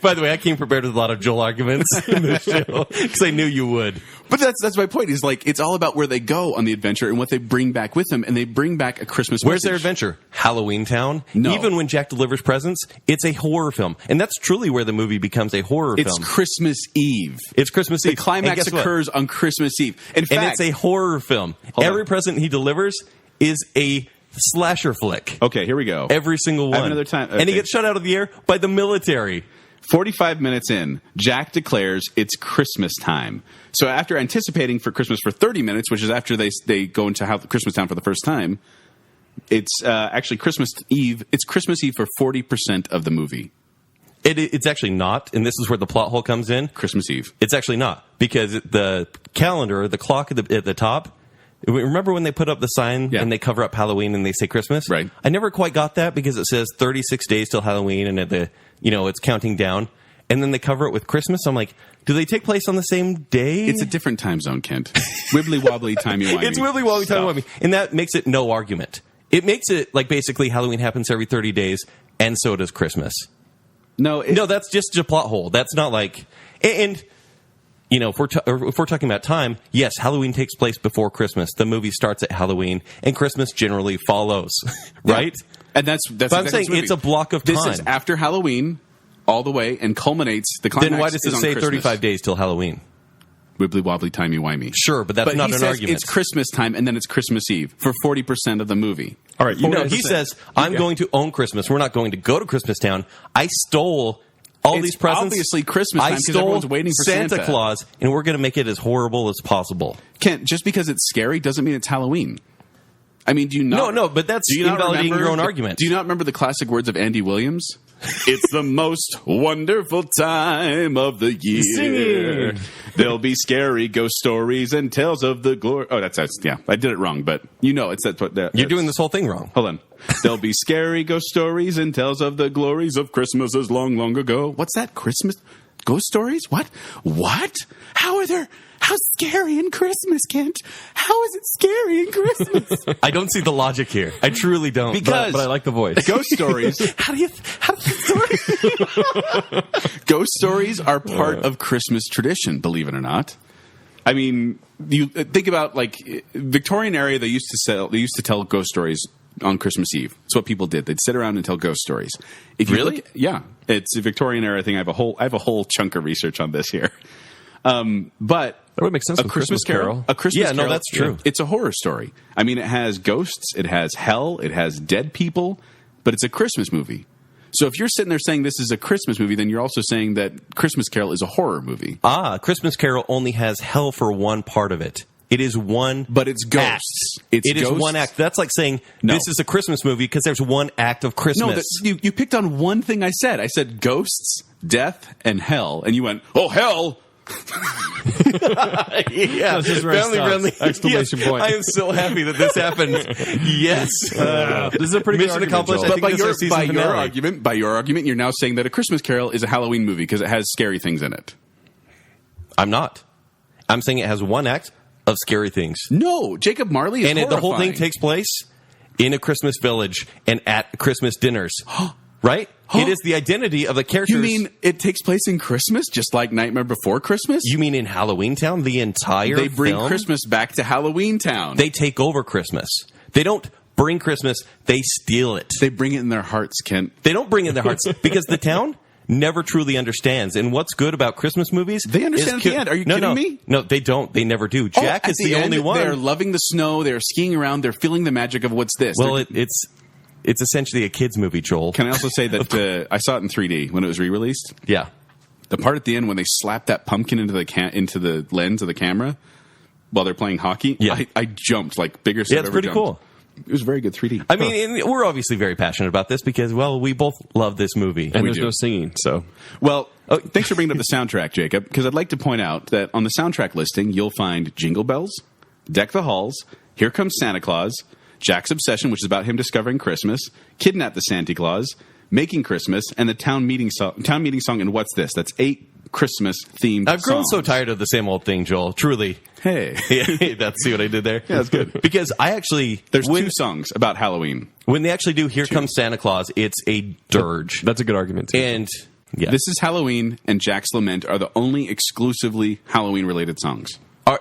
By the way, I came prepared with a lot of Joel arguments in this show because I knew you would. But that's my point. Is like it's all about where they go on the adventure and what they bring back with them, and they bring back a Christmas. Where's message. their adventure? Halloween Town. No. Even when Jack delivers presents, it's a horror film, and that's truly where the movie becomes a horror It's film. Christmas Eve. It's Christmas Eve. The climax And guess what? occurs on Christmas Eve. In fact, And it's a horror film. Hold Every on. present he delivers is a slasher flick. okay, here we go. Every single I one. have another time. And he Okay. gets shut out of the air by the military. 45 minutes in, Jack declares it's Christmas time. So after anticipating for Christmas for 30 minutes, which is after they go into Christmas Town for the first time, it's actually Christmas Eve. It's Christmas Eve for 40% of the movie. It's actually not, and this is where the plot hole comes in. Christmas Eve. It's actually not, because the calendar, the clock at the top, remember when they put up the sign Yeah. and they cover up Halloween and they say Christmas? Right. I never quite got that because it says 36 days till Halloween and it's counting down. And then they cover it with Christmas. I'm like, do they take place on the same day? It's a different time zone, Kent. Wibbly wobbly, timey wimey. It's wibbly wobbly, stuff. timey wimey. And that makes it no argument. It makes it like basically Halloween happens every 30 days and so does Christmas. No, No, that's just a plot hole. That's not like... And if we're talking about time, yes, Halloween takes place before Christmas. The movie starts at Halloween, and Christmas generally follows, right? and that's. But I'm saying it's a block of time. This is after Halloween, all the way, and culminates. The climax Then why does it is on say Christmas. 35 days till Halloween? Wibbly wobbly, timey wimey. Sure, but that's not he an says argument. It's Christmas time, and then it's Christmas Eve for 40% of the movie. All right, No, he says, I'm going to own Christmas. We're not going to go to Christmas Town. I stole all It's these presents. obviously Christmas time I 'cause stole everyone's waiting for Santa. Claus, and we're going to make it as horrible as possible. Kent, just because it's scary doesn't mean it's Halloween. I mean, do you not? No, but that's do you not invalidating remember your own the- argument. Do you not remember the classic words of Andy Williams? It's the most wonderful time of the year. Singing. There'll be scary ghost stories and tales of the glory. Oh, that's yeah. I did it wrong, but that's what You're doing this whole thing wrong. Hold on. There'll be scary ghost stories and tales of the glories of Christmases long, long ago. What's that? Christmas ghost stories? What? How scary in Christmas, Kent? How is it scary in Christmas? I don't see the logic here. I truly don't. Because But I like the voice. ghost stories. Ghost stories are part of Christmas tradition, believe it or not. I mean, you think about like Victorian era. They used to tell ghost stories on Christmas Eve. That's what people did. They'd sit around and tell ghost stories. If you Really? yeah, it's a Victorian era thing. I have a whole chunk of research on this here. But That would make sense A with Christmas Carol. A Christmas Yeah, no, Carol. that's true. It's a horror story. I mean, it has ghosts, it has hell, it has dead people, but it's a Christmas movie. So if you're sitting there saying this is a Christmas movie, then you're also saying that Christmas Carol is a horror movie. Christmas Carol only has hell for one part of it. It is one But it's ghosts. act. It's It is ghosts. one act. That's like saying No. this is a Christmas movie because there's one act of Christmas. No, you picked on one thing I said. I said ghosts, death, and hell. And you went, oh, hell! Yeah, This is where it family stops. friendly. Exclamation Yes. point. I am so happy that this happened. Yes, This is a pretty good mission argument, accomplished. Joel. I But think this is our season finale. by your argument, you're now saying that a Christmas Carol is a Halloween movie because it has scary things in it. I'm not. I'm saying it has one act of scary things, No, Jacob Marley is and the whole thing horrifying. takes place in a Christmas village and at Christmas dinners. Right? It is the identity of the characters. You mean it takes place in Christmas, just like Nightmare Before Christmas? You mean in Halloween Town? The entire They bring film? Christmas back to Halloween Town. They take over Christmas. They don't bring Christmas. They steal it. They bring it in their hearts, Kent. They don't bring it in their hearts because the town never truly understands. And what's good about Christmas movies? They understand is at the end. Are you kidding me? No, they don't. They never do. Jack at is the only end, one. They're loving the snow. They're skiing around. They're feeling the magic of what's this. Well, They're- it's essentially a kids movie, Joel. Can I also say that I saw it in 3D when it was re-released? Yeah. The part at the end when they slap that pumpkin into the lens of the camera while they're playing hockey, Yeah. I jumped like biggest. Yeah, I've it's ever pretty jumped. cool. It was very good 3D. I mean, and we're obviously very passionate about this because, well, we both love this movie. And We there's do. no singing, so Well, thanks for bringing up the soundtrack, Jacob, because I'd like to point out that on the soundtrack listing, you'll find Jingle Bells, Deck the Halls, Here Comes Santa Claus, Jack's Obsession, which is about him discovering Christmas, Kidnap the Santa Claus, Making Christmas, and the town meeting song. And What's This? That's 8 Christmas themed. I've grown so songs. tired of the same old thing, Joel. Truly. Hey, That's see what I did there? Yeah, that's good. Because I actually... there's when, two songs about Halloween. When they actually do Here Comes Santa Claus, it's a dirge. That's a good argument, too. And... yeah. This is Halloween and Jack's Lament are the only exclusively Halloween-related songs.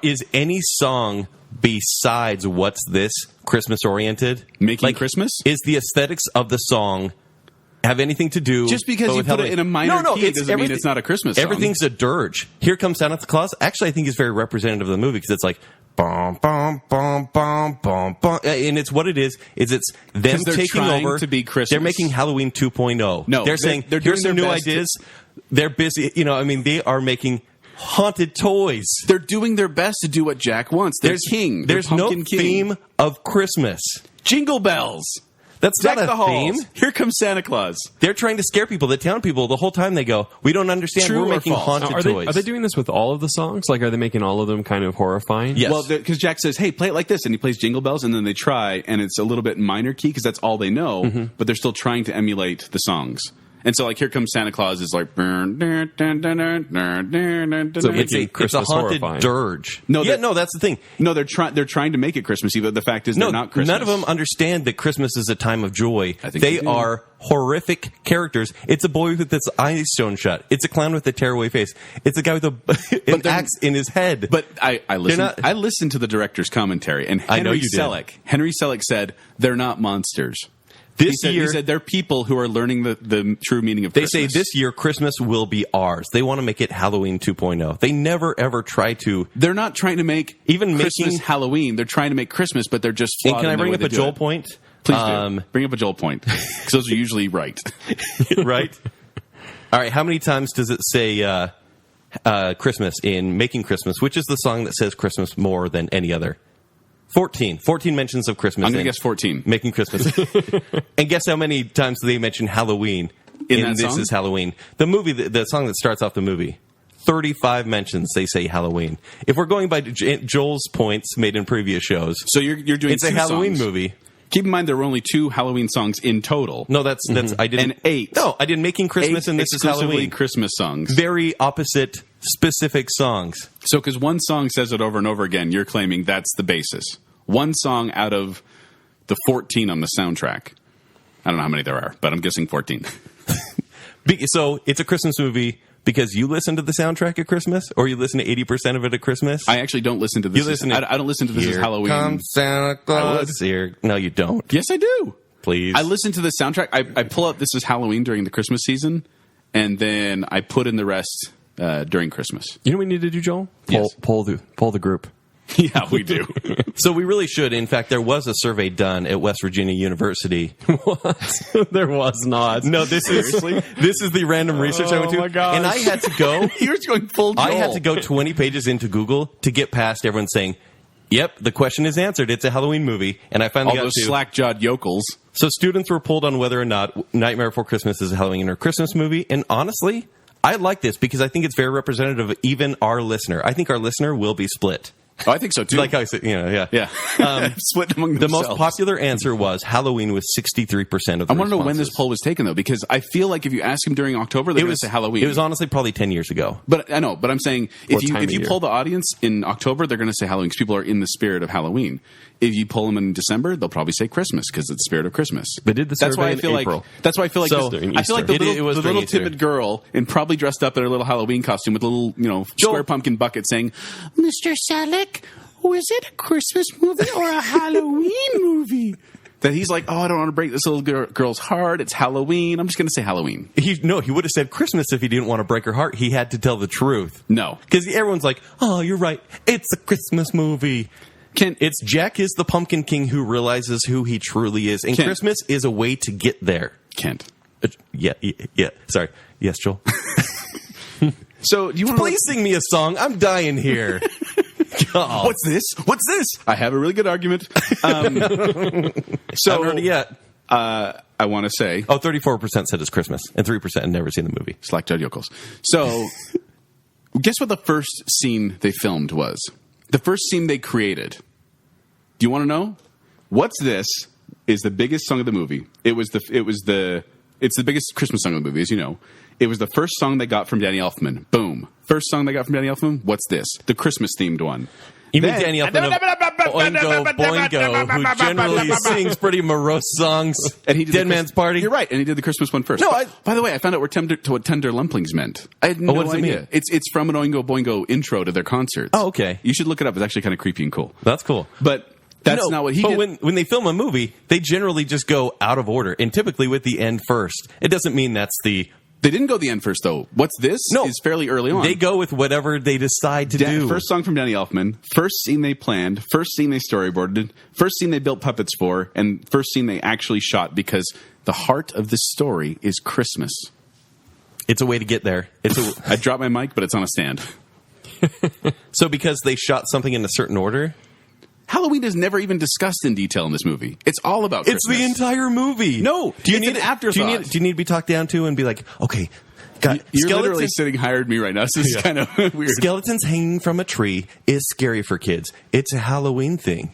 Is any song besides What's This Christmas oriented? Making Christmas? Is the aesthetics of the song have anything to do Just because you with put Halloween? it in a minor key it's doesn't mean it's not a Christmas song. Everything's a dirge. Here Comes Santa Claus. Actually, I think is very representative of the movie because it's like bum bum bum bum bum bum, and it's what it is. Is it's them they're taking trying over to be Christmas. They're making Halloween 2.0. No, they're saying they're here's doing some their new best ideas. They're busy. They are making haunted toys. They're doing their best to do what Jack wants. They're king. They're There's no pumpkin king. theme of Christmas. Jingle bells. That's Deck not the a halls. theme. Here comes Santa Claus. They're trying to scare people. The town people, the whole time they go, we don't understand. True We're or making false? haunted Are toys. they doing this with all of the songs? Like, are they making all of them kind of horrifying? Yes. Well, because Jack says, "Hey, play it like this," and he plays Jingle Bells, and then they try, and it's a little bit minor key because that's all they know. But they're still trying to emulate the songs. And so, like, Here Comes Santa Claus is like, So it's making a Christmas haunted horrifying. dirge. No, yeah, that- no, that's the thing. no, they're trying to make it Christmassy, but the fact is No, they're not Christmas. none of them understand that Christmas is a time of joy. I think They they do. are horrific characters. It's a boy with its eyes sewn shut. It's a clown with a tearaway face. It's a guy with an they're- axe in his head. But I listened. not- I listened to the director's commentary, and I know Henry you did. Selick said they're not monsters. this He year, said they're people who are learning the true meaning of they Christmas. say this year Christmas will be ours. They want to make it Halloween 2.0. They never ever try to. They're not trying to make Even Christmas making- Halloween. They're trying to make Christmas, but they're just And flawed can I in the bring way up they a do Joel it. point? Please do. Bring up a Joel point because those are usually right. Right? All right. How many times does it say Christmas in Making Christmas, which is the song that says Christmas more than any other? 14. 14 mentions of Christmas. I'm going to in guess 14. Making Christmas. And guess how many times do they mention Halloween In that This song? Is Halloween? The movie, the song that starts off the movie. 35 mentions they say Halloween. If we're going by Joel's points made in previous shows, So you're doing it's a two Halloween songs. movie. Keep in mind there were only 2 Halloween songs in total. No, that's I didn't. And 8. No, I did Making Christmas 8 and This Is exclusively Halloween. Christmas songs. Very opposite, specific songs. So because one song says it over and over again, you're claiming that's the basis. One song out of the 14 on the soundtrack. I don't know how many there are, but I'm guessing 14. So it's a Christmas movie because you listen to the soundtrack at Christmas, or you listen to 80% of it at Christmas. I actually don't listen to this. You listen to- I don't listen to this as Here Halloween. comes Santa Claus. Here. No, you don't. Yes, I do. Please. I listen to the soundtrack. I pull up This Is Halloween during the Christmas season, and then I put in the rest during Christmas. You know what we need to do, Joel? Yes. Poll the group. Yeah, we do. So we really should. In fact, there was a survey done at West Virginia University. There was not. No, this is the random research I went to, Oh my gosh. and I had to go. You're going full Joel. I had to go 20 pages into Google to get past everyone saying, "Yep, the question is answered. It's a Halloween movie." And I finally All got those to. slack-jawed yokels. So students were polled on whether or not Nightmare Before Christmas is a Halloween or Christmas movie. And honestly, I like this because I think it's very representative of even our listener. I think our listener will be split. Oh, I think so, too. Like I said, yeah. Yeah. Split among The themselves. most popular answer was Halloween with 63% of the I want to know when this responses. poll was taken, though, because I feel like if you ask them during October, they're going to say Halloween. It was honestly probably 10 years ago. But I know, but I'm saying What if time of you year? poll the audience in October, they're going to say Halloween because people are in the spirit of Halloween. If you poll them in December, they'll probably say Christmas because it's the spirit of Christmas. They did the That's why survey I in feel April. like that's why I feel like So, this- during I feel like the Easter. little, It was the during little Easter. timid girl and probably dressed up in her little Halloween costume with a little square pumpkin bucket saying, "Mr. Selleck, was it a Christmas movie or a Halloween movie?" That he's like, "Oh, I don't want to break this little girl's heart. It's Halloween. I'm just going to say Halloween." He would have said Christmas if he didn't want to break her heart. He had to tell the truth. No. Because everyone's like, "Oh, you're right. It's a Christmas movie." It's Jack is the Pumpkin King who realizes who he truly is. And Kent. Christmas is a way to get there. Kent. Yeah. Sorry. Yes, Joel. So, do you want to Please sing me a song. I'm dying here. God. What's this? What's this? I have a really good argument. So Haven't heard it yet. I want to say, Oh, 34% said it's Christmas, and 3% had never seen the movie. slack-jawed yokels. So, guess what the first scene they filmed was? The first scene they created. Do you want to know? What's This is the biggest song of the movie. It was the It's the biggest Christmas song in the movie, as you know. It was the first song they got from Danny Elfman. Boom. First song they got from Danny Elfman. What's this? The Christmas-themed one. You mean Danny Elfman of Oingo Boingo, who generally sings pretty morose songs. And he did Dead Man's Party. You're right, and he did the Christmas one first. No, by the way, I found out what tender lumplings meant. I had no what does it idea. mean? It's from an Oingo Boingo intro to their concerts. Oh, okay. You should look it up. It's actually kind of creepy and cool. That's cool. But that's not what he did. But when they film a movie, they generally just go out of order, and typically with the end first. It doesn't mean that's the... They didn't go the end first, though. What's this? No. Is fairly early on. They go with whatever they decide to do. First song from Danny Elfman, first scene they planned, first scene they storyboarded, first scene they built puppets for, and first scene they actually shot, because the heart of this story is Christmas. It's a way to get there. I dropped my mic, but it's on a stand. So because they shot something in a certain order? Halloween is never even discussed in detail in this movie. It's all about Christmas. It's the entire movie. No, do you it's need an afterthought. Do you need to be talked down to and be like, okay, you're literally sitting hired me right now, so this is kind of weird. Skeletons hanging from a tree is scary for kids. It's a Halloween thing.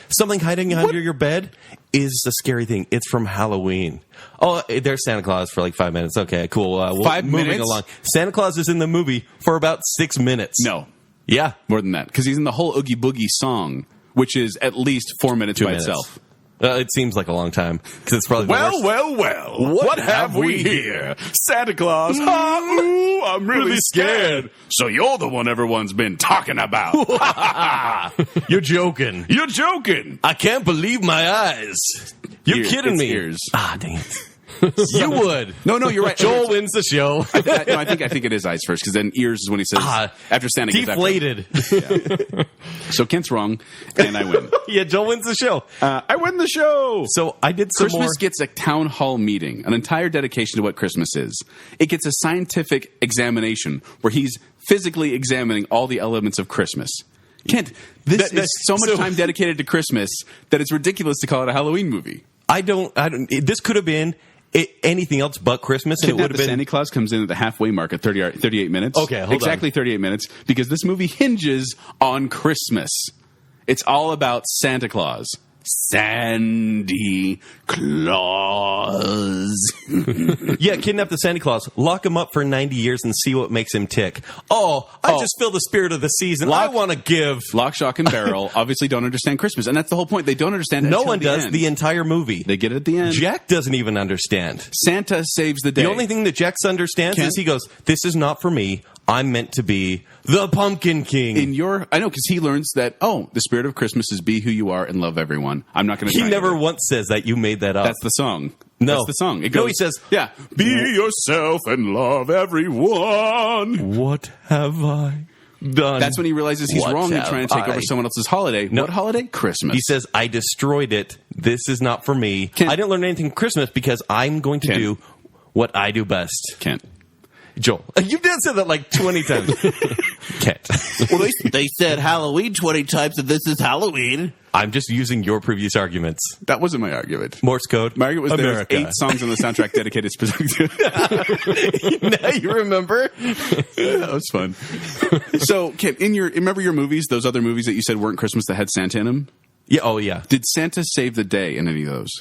Something hiding under your bed is a scary thing. It's from Halloween. Oh, there's Santa Claus for like 5 minutes. Okay, cool. 5 moving minutes? along. Santa Claus is in the movie for about 6 minutes. No. Yeah. More than that, because he's in the whole Oogie Boogie song, which is at least 4 minutes 2 by minutes. itself. It seems like a long time because it's probably the worst. Well. What have we here? Santa Claus. Ooh, I'm really scared. So you're the one everyone's been talking about. You're joking. You're joking. I can't believe my eyes. You're kidding me. Ears. Ah, dang it. You would. No, you're right. Joel wins the show. I think it is eyes first, because then ears is when he says after Santa gets deflated. Yeah. So Kent's wrong, and I win. Yeah, Joel wins the show. I win the show. So I did some Christmas more. gets a town hall meeting, an entire dedication to what Christmas is. It gets a scientific examination where he's physically examining all the elements of Christmas. Kent, this is so much time dedicated to Christmas that it's ridiculous to call it a Halloween movie. I don't. This could have been anything else but Christmas, and it would have been. Santa Claus comes in at the halfway mark at 38 minutes. Okay, hold on. Exactly 38 minutes, because this movie hinges on Christmas. It's all about Santa Claus. Sandy Claus. Yeah, kidnap the Santa Claus, lock him up for 90 years, and see what makes him tick. I just feel the spirit of the season. I want to give. Lock, Shock, and Barrel obviously don't understand Christmas, and that's the whole point. They don't understand it. No one the does end. the entire movie. They get it at the end. Jack doesn't even understand. Santa saves the day. The only thing that Jax understands is he goes, "This is not for me. I'm meant to be the Pumpkin King." I know, because he learns that, the spirit of Christmas is be who you are and love everyone. I'm not going to. He never once says that. You made that up. That's the song. No, that's the song. It goes, no, he says, "Yeah, be yourself and love everyone." What have I done? That's when he realizes he's What wrong in have trying to take I- over someone else's holiday. No. What holiday? Christmas. He says, "I destroyed it. This is not for me. I didn't learn anything Christmas because I'm going to do what I do best." Kent. Joel, you did say that like 20 times. Kent. Well, they said Halloween 20 times, and this is Halloween. I'm just using your previous arguments. That wasn't my argument. Morse code. My argument was America. there's 8 songs on the soundtrack dedicated specifically. Now you remember? That was fun. So, Kent, remember your movies, those other movies that you said weren't Christmas that had Santa in them? Yeah. Oh, yeah. Did Santa save the day in any of those?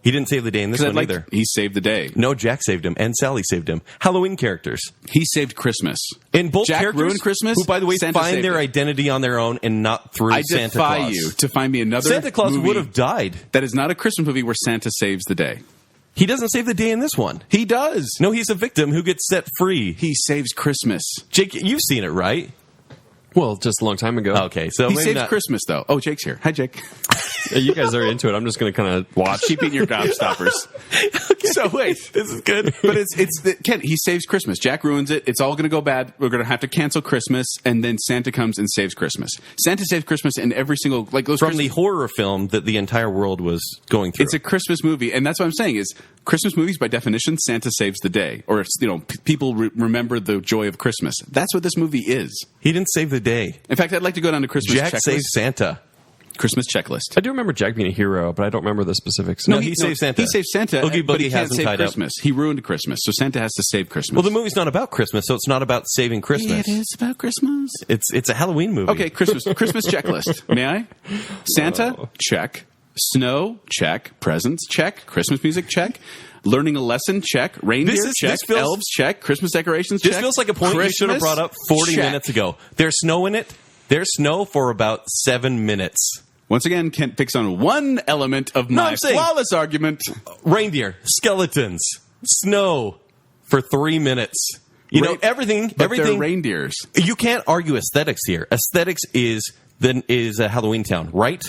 He didn't save the day in this one either. He saved the day. No, Jack saved him, and Sally saved him. Halloween characters. He saved Christmas. In both Jack characters, ruined Christmas, who, by the way, Santa find saved their it. identity on their own and not through I Santa defy Claus. you to find me another Santa Claus movie would have died. that is not a Christmas movie where Santa saves the day. He doesn't save the day in this one. He does. No, he's a victim who gets set free. He saves Christmas. Jake, you've seen it, right? Well, just a long time ago. Okay, so He maybe saves not. Jake's though. Oh, Jake's here. Hi, Jake. You guys are into it. I'm just going to kind of watch. Keep eating your gobstoppers. So wait, This is good. but Kent. He saves Christmas. Jack ruins it. It's all going to go bad. We're going to have to cancel Christmas, and then Santa comes and saves Christmas. Santa saves Christmas in every single those From Christmas- the horror film that the entire world was going through. It's a Christmas movie, and that's what I'm saying is Christmas movies, by definition, Santa saves the day, or people remember the joy of Christmas. That's what this movie is. He didn't save the day. In fact, I'd like to go down to Christmas Jack checklist. saves Santa. Christmas checklist. I do remember Jack being a hero, but I don't remember the specifics. No, he saves Santa. He saves Santa, Oogie but he Boogie can't has him save tied up. Christmas. He ruined Christmas, so Santa has to save Christmas. Well, the movie's not about Christmas, so it's not about saving Christmas. It is about Christmas. It's a Halloween movie. Okay, Christmas checklist. May I? Santa, check. Snow, check. Presents, check. Christmas music, check. Learning a lesson, check. Reindeer, check. this feels- Elves, check. Christmas decorations, check. This feels like a point you should have brought up 40 check. minutes ago. There's snow in it. There's snow for about 7 minutes. Once again, Kent picks on one element of my I'm saying- flawless argument. Reindeer, skeletons, snow for 3 minutes. You know, everything. But everything. they're reindeers. You can't argue aesthetics here. Aesthetics is a Halloween town, right?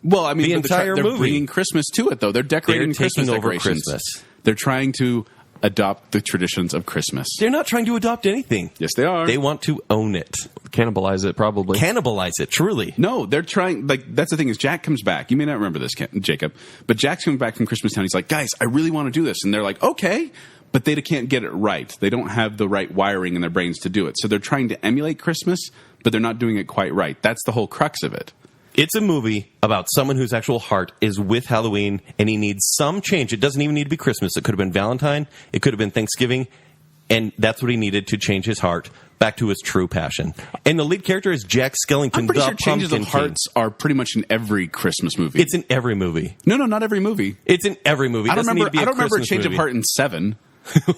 Well, I mean, The but entire they're movie. bringing Christmas to it, though. They're decorating They're taking Christmas over decorations. Christmas. They're trying to adopt the traditions of Christmas. They're not trying to adopt anything. Yes, they are. They want to own it, Cannibalize it, probably. cannibalize it. Truly, No, they're trying. Like, that's the thing is, Jack comes back. You may not remember this, Jacob, but Jack's coming back from Christmas Town. He's like, guys, I really want to do this, and they're like, okay, but they can't get it right. They don't have the right wiring in their brains to do it. So they're trying to emulate Christmas, but they're not doing it quite right. That's the whole crux of it. it's a movie about someone whose actual heart is with Halloween, and he needs some change. It doesn't even need to be Christmas. It could have been Valentine. It could have been Thanksgiving, and that's what he needed to change his heart back to his true passion. And the lead character is Jack Skellington. I'm pretty the sure changes of Pumpkin King. hearts are pretty much in every Christmas movie. It's in every movie. no, not every movie. It's in every movie. It I don't doesn't need remember. to be I don't remember a Christmas change movie. of heart in 7.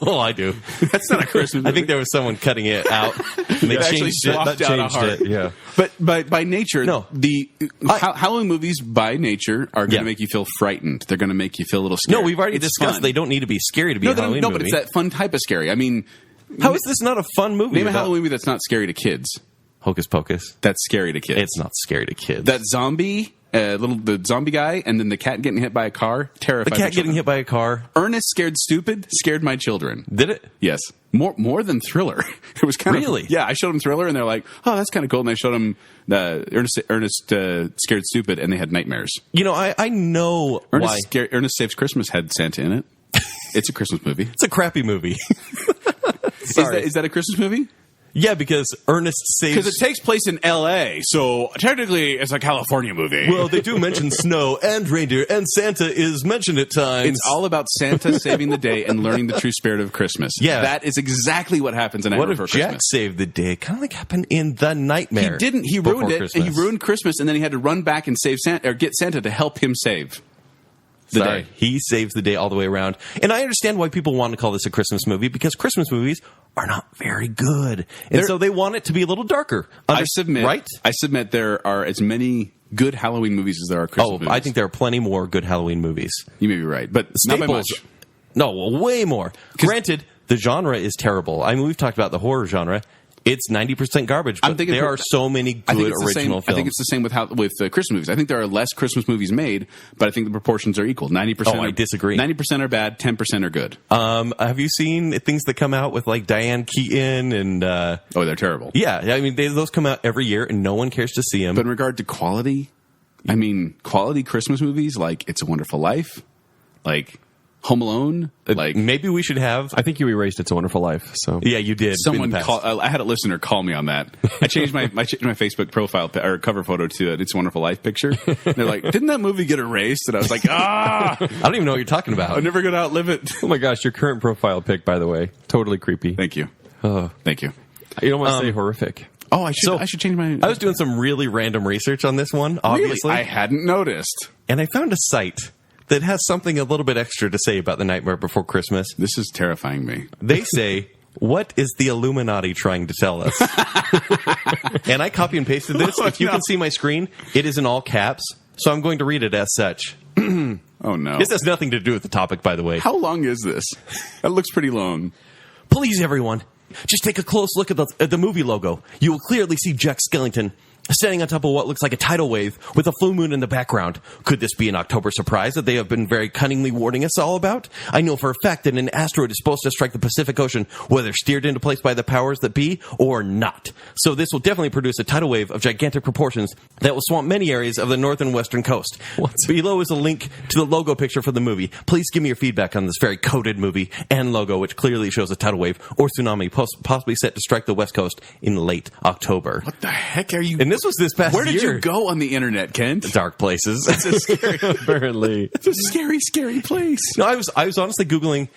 Oh, I do. That's not a Christmas movie. I think there was someone cutting it out. And they actually changed it. swapped out a heart. Yeah. But by nature, No. the Halloween movies by nature are going to Yeah. make you feel frightened. They're going to make you feel a little scared. No, we've already It's discussed fun. they don't need to be scary to be No, a they don't- Halloween no, movie. but it's that fun type of scary. I mean, How is this not a fun movie? name a without- Halloween movie that's not scary to kids. Hocus Pocus. That's scary to kids. It's not scary to kids. That zombie, the zombie guy, and then the cat getting hit by a car. the Terrified. cat getting hit by a car. Ernest Scared Stupid scared my children. Did it? Yes, more than Thriller. It was kind Really? of yeah. I showed them Thriller, and they're like, "Oh, that's kind of cool." And I showed them Ernest Scared Stupid, and they had nightmares. You know, I know why. Ernest Saves Christmas had Santa in it. It's a Christmas movie. It's a crappy movie. Sorry. Is that a Christmas movie? Yeah, because Ernest saves... Because it takes place in L.A., so technically it's a California movie. Well, they do mention snow and reindeer, and Santa is mentioned at times. It's all about Santa saving the day and learning the true spirit of Christmas. Yeah. That is exactly what happens in What Nightmare if Before Jack Christmas. saved the day? Kind of like happened in The Nightmare. He didn't. He Before ruined it. Christmas. He ruined Christmas, and then he had to run back and save Santa, or get Santa to help him save the Sorry. day. He saves the day all the way around. And I understand why people want to call this a Christmas movie, because Christmas movies are not very good. And so they want it to be a little darker. I submit. Right? I submit there are as many good Halloween movies as there are Christmas movies. I think there are plenty more good Halloween movies. you may be right, but not by Staples. much. No, way more. Granted, the genre is terrible. I mean, we've talked about the horror genre. It's 90% garbage, but there are so many good original films. I think it's the same with Christmas movies. I think there are less Christmas movies made, but I think the proportions are equal. 90%. I disagree. 90% are bad. 10% are good. Have you seen things that come out with like Diane Keaton and? Oh, they're terrible. Yeah, I mean those come out every year, and no one cares to see them. But in regard to quality, I mean, quality Christmas movies like It's a Wonderful Life, like Home Alone, like maybe we should have. I think you erased It's a Wonderful Life. So Yeah, you did. someone in the past. call. I had a listener call me on that. I changed my Facebook profile or cover photo to It's a Wonderful Life picture. And they're like, "Didn't that movie get erased?" And I was like, "Ah, I don't even know what you're talking about. I'm never going to outlive it." oh my gosh, your current profile pic, by the way, totally creepy. Thank you. Thank you. You don't want to say horrific. Oh, I should change my. I was doing some really random research on this one, obviously, Really? I hadn't noticed. and I found a site that has something a little bit extra to say about The Nightmare Before Christmas. This is terrifying me. They say, "What is the Illuminati trying to tell us?" And I copy and pasted this. If you can see my screen, it is in all caps, so I'm going to read it as such. Oh no. This has nothing to do with the topic, by the way. How long is this? That looks pretty long. Please, everyone, just take a close look at the movie logo. You will clearly see Jack Skellington standing on top of what looks like a tidal wave with a full moon in the background. Could this be an October surprise that they have been very cunningly warning us all about? I know for a fact that an asteroid is supposed to strike the Pacific Ocean, whether steered into place by the powers that be or not. So this will definitely produce a tidal wave of gigantic proportions that will swamp many areas of the north and western coast. Below is a link to the logo picture for the movie. Please give me your feedback on this very coded movie and logo, which clearly shows a tidal wave or tsunami possibly set to strike the west coast in late October. What the heck are you? And this was this past Where did year. you go on the internet, Kent? Dark places. It's a scary. Apparently. It's a scary, scary place. No, I was honestly Googling.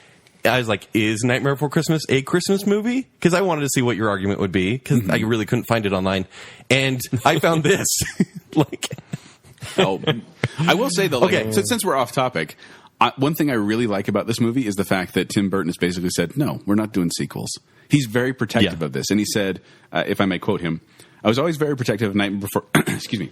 I was like, is Nightmare Before Christmas a Christmas movie? Because I wanted to see what your argument would be, because I really couldn't find it online. And I found this. Oh, I will say though. Like, Okay. since we're off topic, One thing I really like about this movie is the fact that Tim Burton has basically said, no, we're not doing sequels. He's very protective of this. And he said, if I may quote him, I was always very protective of Nightmare Before... excuse me.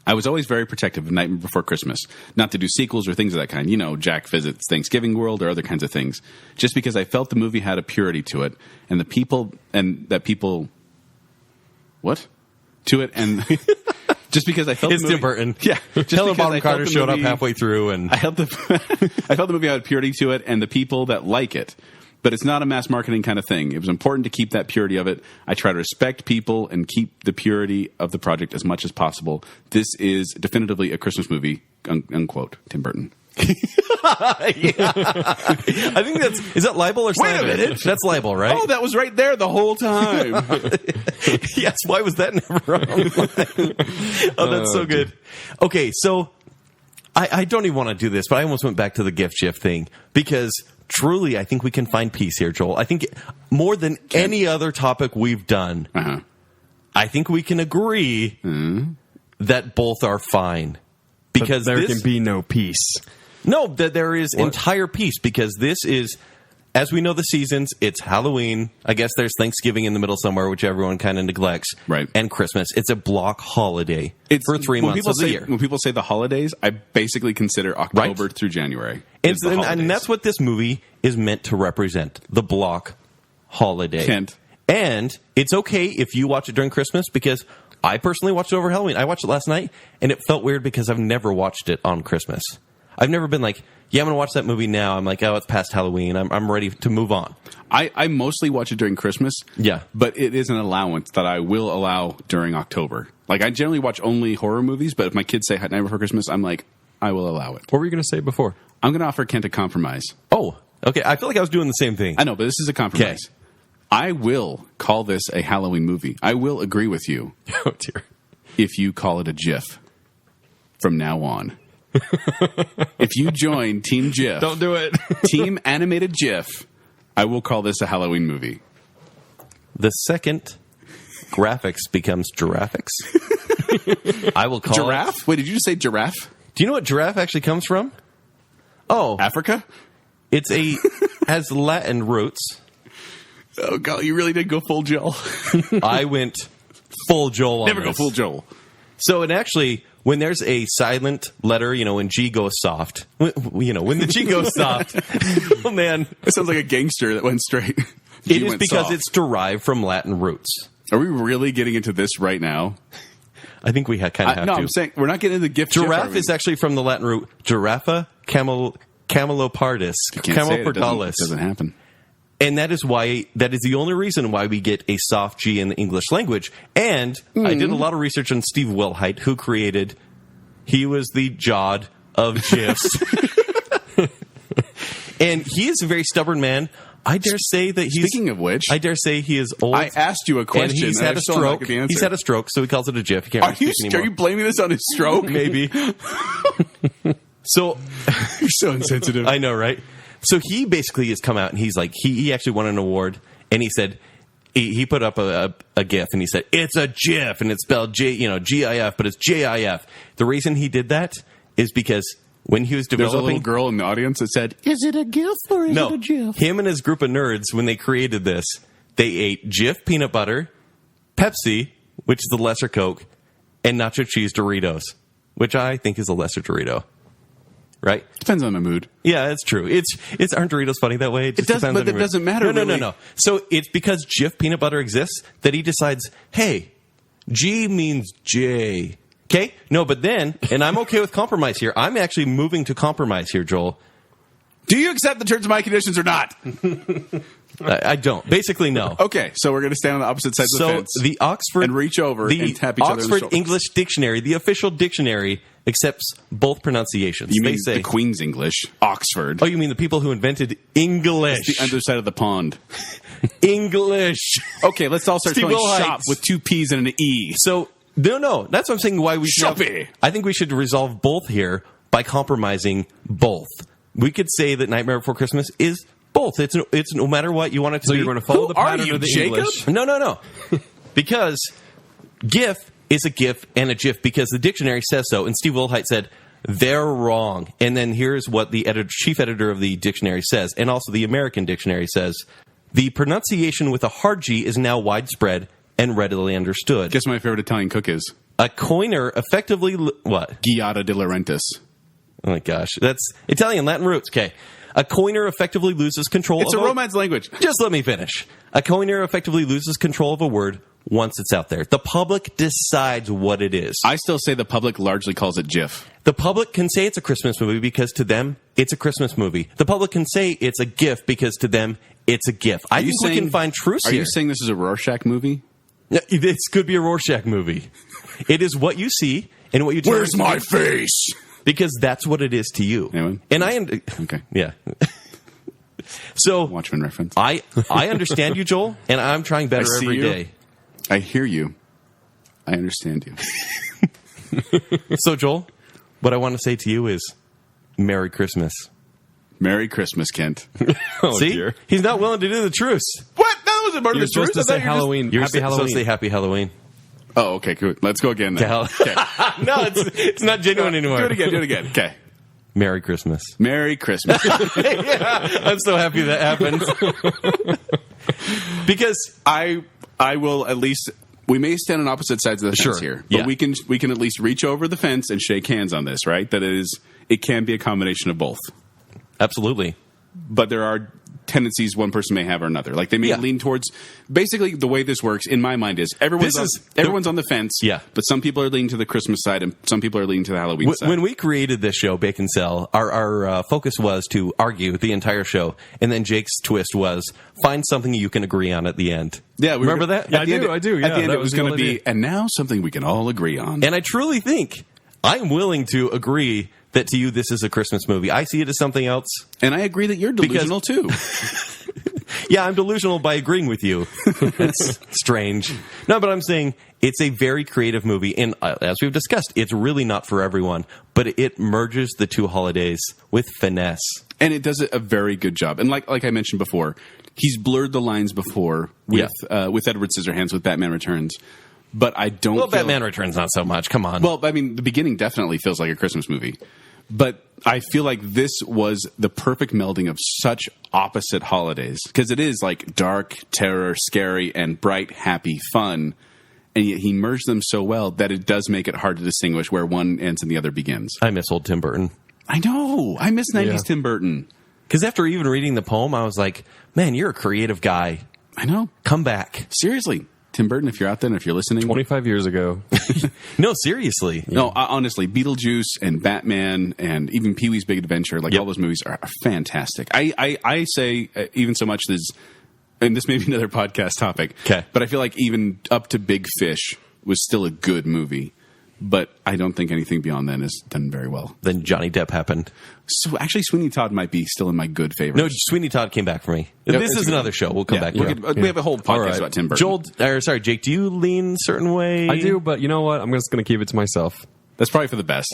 I was always very protective of Nightmare Before Christmas, not to do sequels or things of that kind. You know, Jack Visits Thanksgiving World or other kinds of things. Just because I felt the movie had a purity to it, and the people, and that people, what? To it, and just because I felt It's the movie, Tim Burton. Yeah, just Helen because Bonham I felt Carter the showed up movie- halfway through, and I felt the movie had a purity to it, and the people that like it. But it's not a mass marketing kind of thing. It was important to keep that purity of it. I try to respect people and keep the purity of the project as much as possible. This is definitively a Christmas movie, unquote, Tim Burton. I think is that libel or slander? Wait a minute. That's libel, right? Oh, that was right there the whole time. Yes. Why was that never on? Oh, that's so good. Okay, so I don't even want to do this, but I almost went back to the gift shift thing because truly, I think we can find peace here, Joel. I think more than any other topic we've done, I think we can agree that both are fine. Because there can be no peace. No, that there is entire peace because this is, as we know the seasons, it's Halloween. I guess there's Thanksgiving in the middle somewhere, which everyone kind of neglects. Right. And Christmas. It's a block holiday for 3 months of the year. When people say the holidays, I basically consider October through January. And that's what this movie is meant to represent, the block holiday. Kent. And it's okay if you watch it during Christmas because I personally watched it over Halloween. I watched it last night, and it felt weird because I've never watched it on Christmas. I've never been like, yeah, I'm going to watch that movie now. I'm like, oh, it's past Halloween. I'm ready to move on. I mostly watch it during Christmas. Yeah. But it is an allowance that I will allow during October. Like, I generally watch only horror movies, but if my kids say Night Before Christmas, I'm like, I will allow it. What were you going to say before? I'm going to offer Kent a compromise. Oh, okay. I feel like I was doing the same thing. I know, but this is a compromise. Okay. I will call this a Halloween movie. I will agree with you. Oh, dear. If you call it a GIF from now on. If you join Team GIF, Don't do it. Team Animated GIF, I will call this a Halloween movie. The second graphics becomes giraffics, I will call Giraffe? Wait, did you just say giraffe? Do you know what giraffe actually comes from? Oh, Africa? it's has Latin roots. Oh, God, you really did go full Joel. I went full Joel on Never go this. full Joel. So it actually, when there's a silent letter, when G goes soft, when the G goes soft, oh man, It sounds like a gangster that went straight. it G is went because soft. it's derived from Latin roots. Are we really getting into this right now? I think we kind of have No, to. I'm saying we're not getting into the gift. Giraffe is actually from the Latin root giraffa camelopardus, It doesn't happen. and that is the only reason why we get a soft G in the English language. And I did a lot of research on Steve Wilhite, who he was the Jod of GIFs. And he is a very stubborn man. I dare say that he's... Speaking of which... I dare say he is old. I asked you a question. And he's had a still not stroke. get the answer. He's had a stroke, so he calls it a GIF. He can't Are really you, speak are anymore. you blaming this on his stroke? Maybe. So... You're so insensitive. I know, right? So he basically has come out and he's like, he actually won an award, and he said... He put up a GIF and he said, it's a GIF, and it's spelled GIF, but it's JIF. The reason he did that is because when he was developing... There's a little girl in the audience that said, is it a GIF or is it a GIF? Him and his group of nerds, when they created this, they ate Jif peanut butter, Pepsi, which is the lesser Coke, and nacho cheese Doritos, which I think is a lesser Dorito. Right? Depends on the mood. Yeah, that's true. It's aren't Doritos funny that way? It just does, depends but on your it mood. doesn't matter, No. really. So it's because Jif peanut butter exists that he decides, hey, G means J. Okay? No, but then, and I'm okay with compromise here. I'm actually moving to compromise here, Joel. Do you accept the terms of my conditions or not? I don't. Basically, no. Okay, so we're going to stand on the opposite sides of the So fence. the Oxford and reach over and tap each other in the Oxford shoulder. English Dictionary, the official dictionary, accepts both pronunciations. You They mean say, the Queen's English, Oxford. oh, you mean the people who invented English? The other side of the pond. English. Okay, let's all start Steve spelling Wilhite. shop with two P's and an E. So no, that's what I'm saying. Why we should Shoppy. I think we should resolve both here by compromising both. We could say that Nightmare Before Christmas is both. It's no matter what you want it to So be. you're going to follow Who the are pattern you, of the Jacob? English. No. Because GIF is a GIF and a GIF because the dictionary says so. And Steve Wilhite said, They're wrong. And then here's what the chief editor of the dictionary says, and also the American dictionary says. The pronunciation with a hard G is now widespread and readily understood. Guess what my favorite Italian cook is? A coiner effectively... What? Ghiata de Laurentiis. Oh, my gosh. That's Italian, Latin roots. Okay. A coiner effectively loses control It's a Romance language. Just let me finish. A coiner effectively loses control of a word once it's out there. The public decides what it is. I still say the public largely calls it GIF. The public can say it's a Christmas movie because to them, it's a Christmas movie. The public can say it's a GIF because to them, it's a GIF. I think we can find truce here. Are you saying this is a Rorschach movie? No, this could be a Rorschach movie. It is what you see and what you turn. Where's my face? Because that's what it is to you. Anyone? And Okay. Yeah. So Watchmen reference. I understand you, Joel, and I'm trying better I see every you. day. I hear you. I understand you. So, Joel, what I want to say to you is Merry Christmas. Merry Christmas, Kent. Oh, See? dear. He's not willing to do the truce. What? That was a part You're of the truth. supposed to say Halloween. You're Happy supposed Halloween. to say Happy Halloween. Oh, okay, good. Let's go again then. No, it's not genuine anymore. Do it again. Okay. Merry Christmas. Merry Christmas. I'm so happy that happened. Because I will at least. We may stand on opposite sides of the fence Sure. here, but Yeah. we can at least reach over the fence and shake hands on this, right? That it can be a combination of both. absolutely. But there are tendencies one person may have or another. Like they may Yeah. lean towards. Basically, the way this works in my mind is everyone's on the fence. Yeah. But some people are leaning to the Christmas side, and some people are leaning to the Halloween side. When we created this show, Baconsale, our focus was to argue the entire show, and then Jake's twist was find something you can agree on at the end. Yeah, remember that? Yeah, I do. At the end, that it was was the going to whole be, idea. and now something we can all agree on. And I truly think I'm willing to agree that to you this is a Christmas movie. I see it as something else. And I agree that you're delusional too. Yeah, I'm delusional by agreeing with you. That's strange. No, but I'm saying it's a very creative movie, and as we've discussed, it's really not for everyone, but it merges the two holidays with finesse. And it does a very good job. And like I mentioned before, he's blurred the lines before with Edward Scissorhands with Batman Returns. But I don't. Well, Batman Returns not so much. Come on. Well, I mean, the beginning definitely feels like a Christmas movie. But I feel like this was the perfect melding of such opposite holidays. Because it is like dark, terror, scary, and bright, happy, fun. And yet he merged them so well that it does make it hard to distinguish where one ends and the other begins. I miss old Tim Burton. I know. I miss 90s Yeah. Tim Burton. Because after even reading the poem, I was like, man, you're a creative guy. I know. Come back. Seriously. Tim Burton, if you're out there and if you're listening. 25 years ago. No, seriously. No, honestly, Beetlejuice and Batman and even Pee-wee's Big Adventure, like all those movies are fantastic. I say even so much as, and this may be another podcast topic, 'Kay. but I feel like even up to Big Fish was still a good movie. But I don't think anything beyond then is done very well. Then Johnny Depp happened. So actually, Sweeney Todd might be still in my good favorites. No, Sweeney Todd came back for me. Yep, This it's is a good another one. show. We'll come back to it. We have a whole podcast All right. about Tim Burton. Joel, Jake, do you lean certain way? I do, but you know what? I'm just going to keep it to myself. That's probably for the best.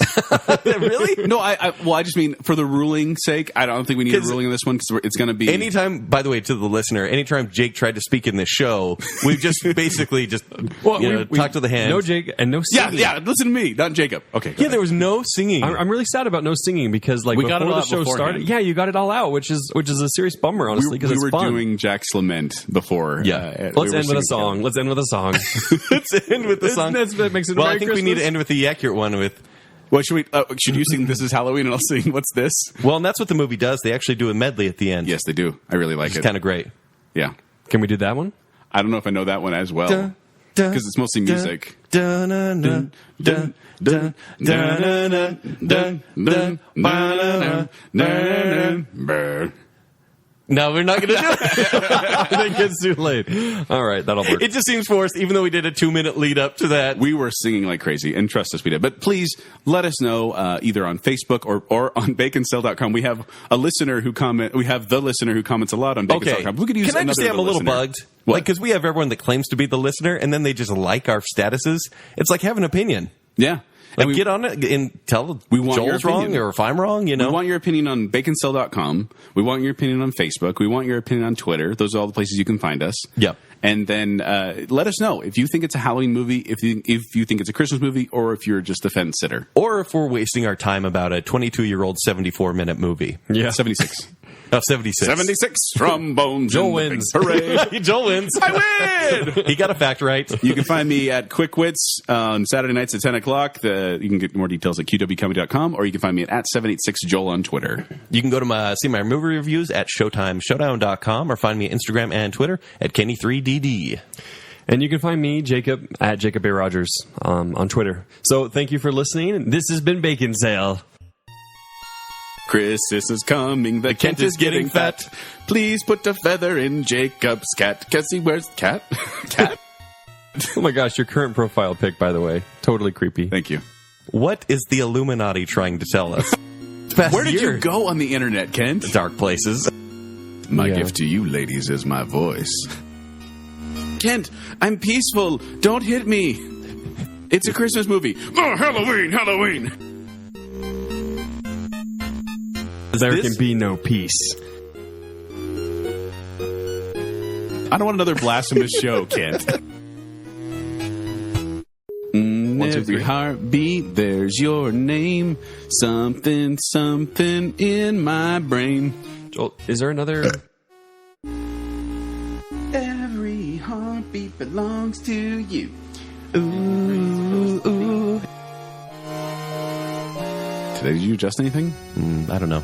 Really? No, I just mean for the ruling sake, I don't think we need a ruling on this one because it's going to be. Anytime, by the way, to the listener, anytime Jake tried to speak in this show, we've just basically just talked to the hand. No Jake and no singing. Yeah, listen to me, not Jacob. Okay. Yeah, there was no singing. I'm really sad about no singing because like We got before it the out show beforehand. started, yeah, you got it all out, which is a serious bummer, honestly, because we it's were fun. doing Jack's Lament before. Yeah. Let's end with a song. Let's end with a song. Let's end with the song. That makes it. Well, Merry I think we need Christmas. to end with the accurate one with. What should we? Should you sing "This Is Halloween" and I'll sing "What's This"? Well, and that's what the movie does. They actually do a medley at the end. Yes, they do. I really like It's it. kind of great. Yeah. Can we do that one? I don't know if I know that one as well Dun, because it's mostly music. Dun, dun, dun, dun, dun, dun, dun, dun, dun, dun. Brr. No, we're not going to do it. I think it's too late. All right, that'll work. It just seems forced, even though we did a 2-minute lead up to that. We were singing like crazy, and trust us, we did. But please let us know either on Facebook or on baconsale.com. We have a listener who We have the listener who comments a lot on baconsale.com. We could use Can I just another say I'm a little listener. bugged? What? Like, because we have everyone that claims to be the listener, and then they just like our statuses. It's like have an opinion. Yeah. Like, get on it and tell Joel's wrong, or if I'm wrong, you know. We want your opinion on baconsale.com. We want your opinion on Facebook. We want your opinion on Twitter. Those are all the places you can find us. Yep. And then let us know if you think it's a Halloween movie, if you think it's a Christmas movie, or if you're just a fence sitter. Or if we're wasting our time about a 22-year-old 74-minute movie. Yeah. 76. Oh, 76. 76 trombones. Joel wins. Hooray. Joel wins. I win! He got a fact right. You can find me at Quick Wits on Saturday nights at 10 o'clock. You can get more details at qwcomedy.com, or you can find me at 786Joel on Twitter. You can go to see my movie reviews at ShowtimeShowdown.com, or find me on Instagram and Twitter at Kenny3DD. And you can find me, Jacob, at Jacob A. Rogers on Twitter. So thank you for listening. This has been Baconsale. Christmas is coming, the Kent is getting fat. Please put a feather in Jacob's cat, because he wears cat. Cat? Oh my gosh, your current profile pic, by the way. Totally creepy. Thank you. What is the Illuminati trying to tell us? Where did you go on the internet, Kent? Dark places. My gift to you, ladies, is my voice. Kent, I'm peaceful. Don't hit me. It's a Christmas movie. Oh, Halloween, Halloween. There can be no peace. I don't want another blasphemous show, Kent. Every heartbeat, there's your name. Something, something in my brain. Joel, is there another... Every heartbeat belongs to you. Ooh, ooh. Did you adjust anything? I don't know.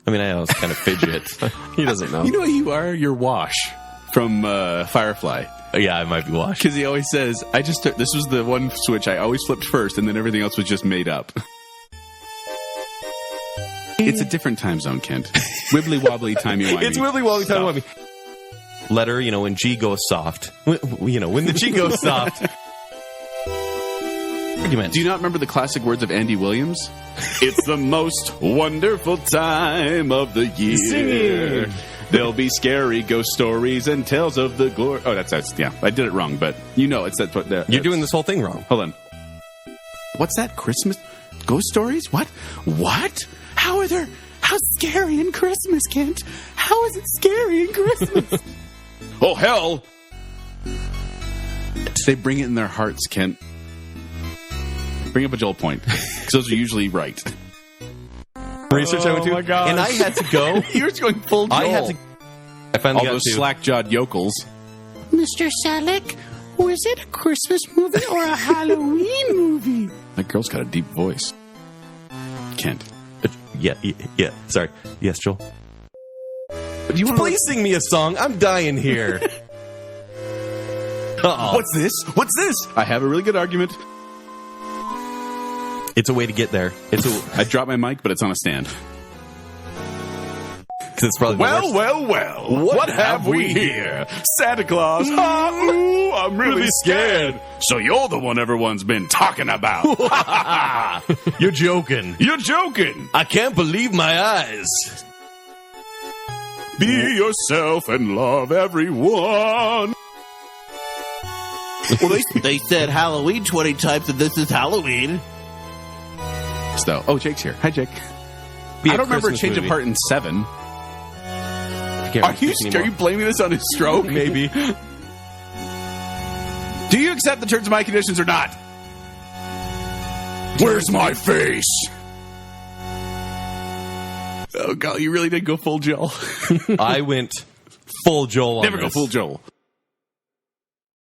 I mean, I always kind of fidget. He doesn't know. You know what you are? You're Wash from Firefly. Yeah, I might be washed. Because he always says, this was the one switch I always flipped first, and then everything else was just made up. It's a different time zone, Kent. Wibbly wobbly, timey-wimey. It's wibbly wobbly, timey-wimey. Letter, when G goes soft. When the G goes soft. Argument. Do you not remember the classic words of Andy Williams? It's the most wonderful time of the year. Singing. There'll be scary ghost stories and tales of the glory. Oh, that's yeah. I did it wrong, but it's that. You're doing this whole thing wrong. Hold on. What's that? Christmas ghost stories? What? How scary in Christmas, Kent? How is it scary in Christmas? Oh, hell! They bring it in their hearts, Kent. Bring up a Joel point, because those are usually right. Research I went to, and I had to go. You're going full Joel. I finally all got those to slack-jawed yokels. Mr. Selleck, was it a Christmas movie or a Halloween movie? That girl's got a deep voice. Kent. Yeah. Sorry. Yes, Joel. Do you want Please sing me a song. I'm dying here. What's this? I have a really good argument. It's a way to get there. I dropped my mic, but it's on a stand. It's probably Well. What have we here? Santa Claus. Ooh, I'm really scared. So you're the one everyone's been talking about. You're joking. I can't believe my eyes. Be yourself and love everyone. Well, they said Halloween 20 times, and this is Halloween. Oh, Jake's here. Hi, Jake. I don't remember a change of heart in 7. Are you blaming this on his stroke? Maybe. Do you accept the terms of my conditions or not? Where's my face? Oh, God, you really did go full Joel. I went full Joel on Never this. go full Joel.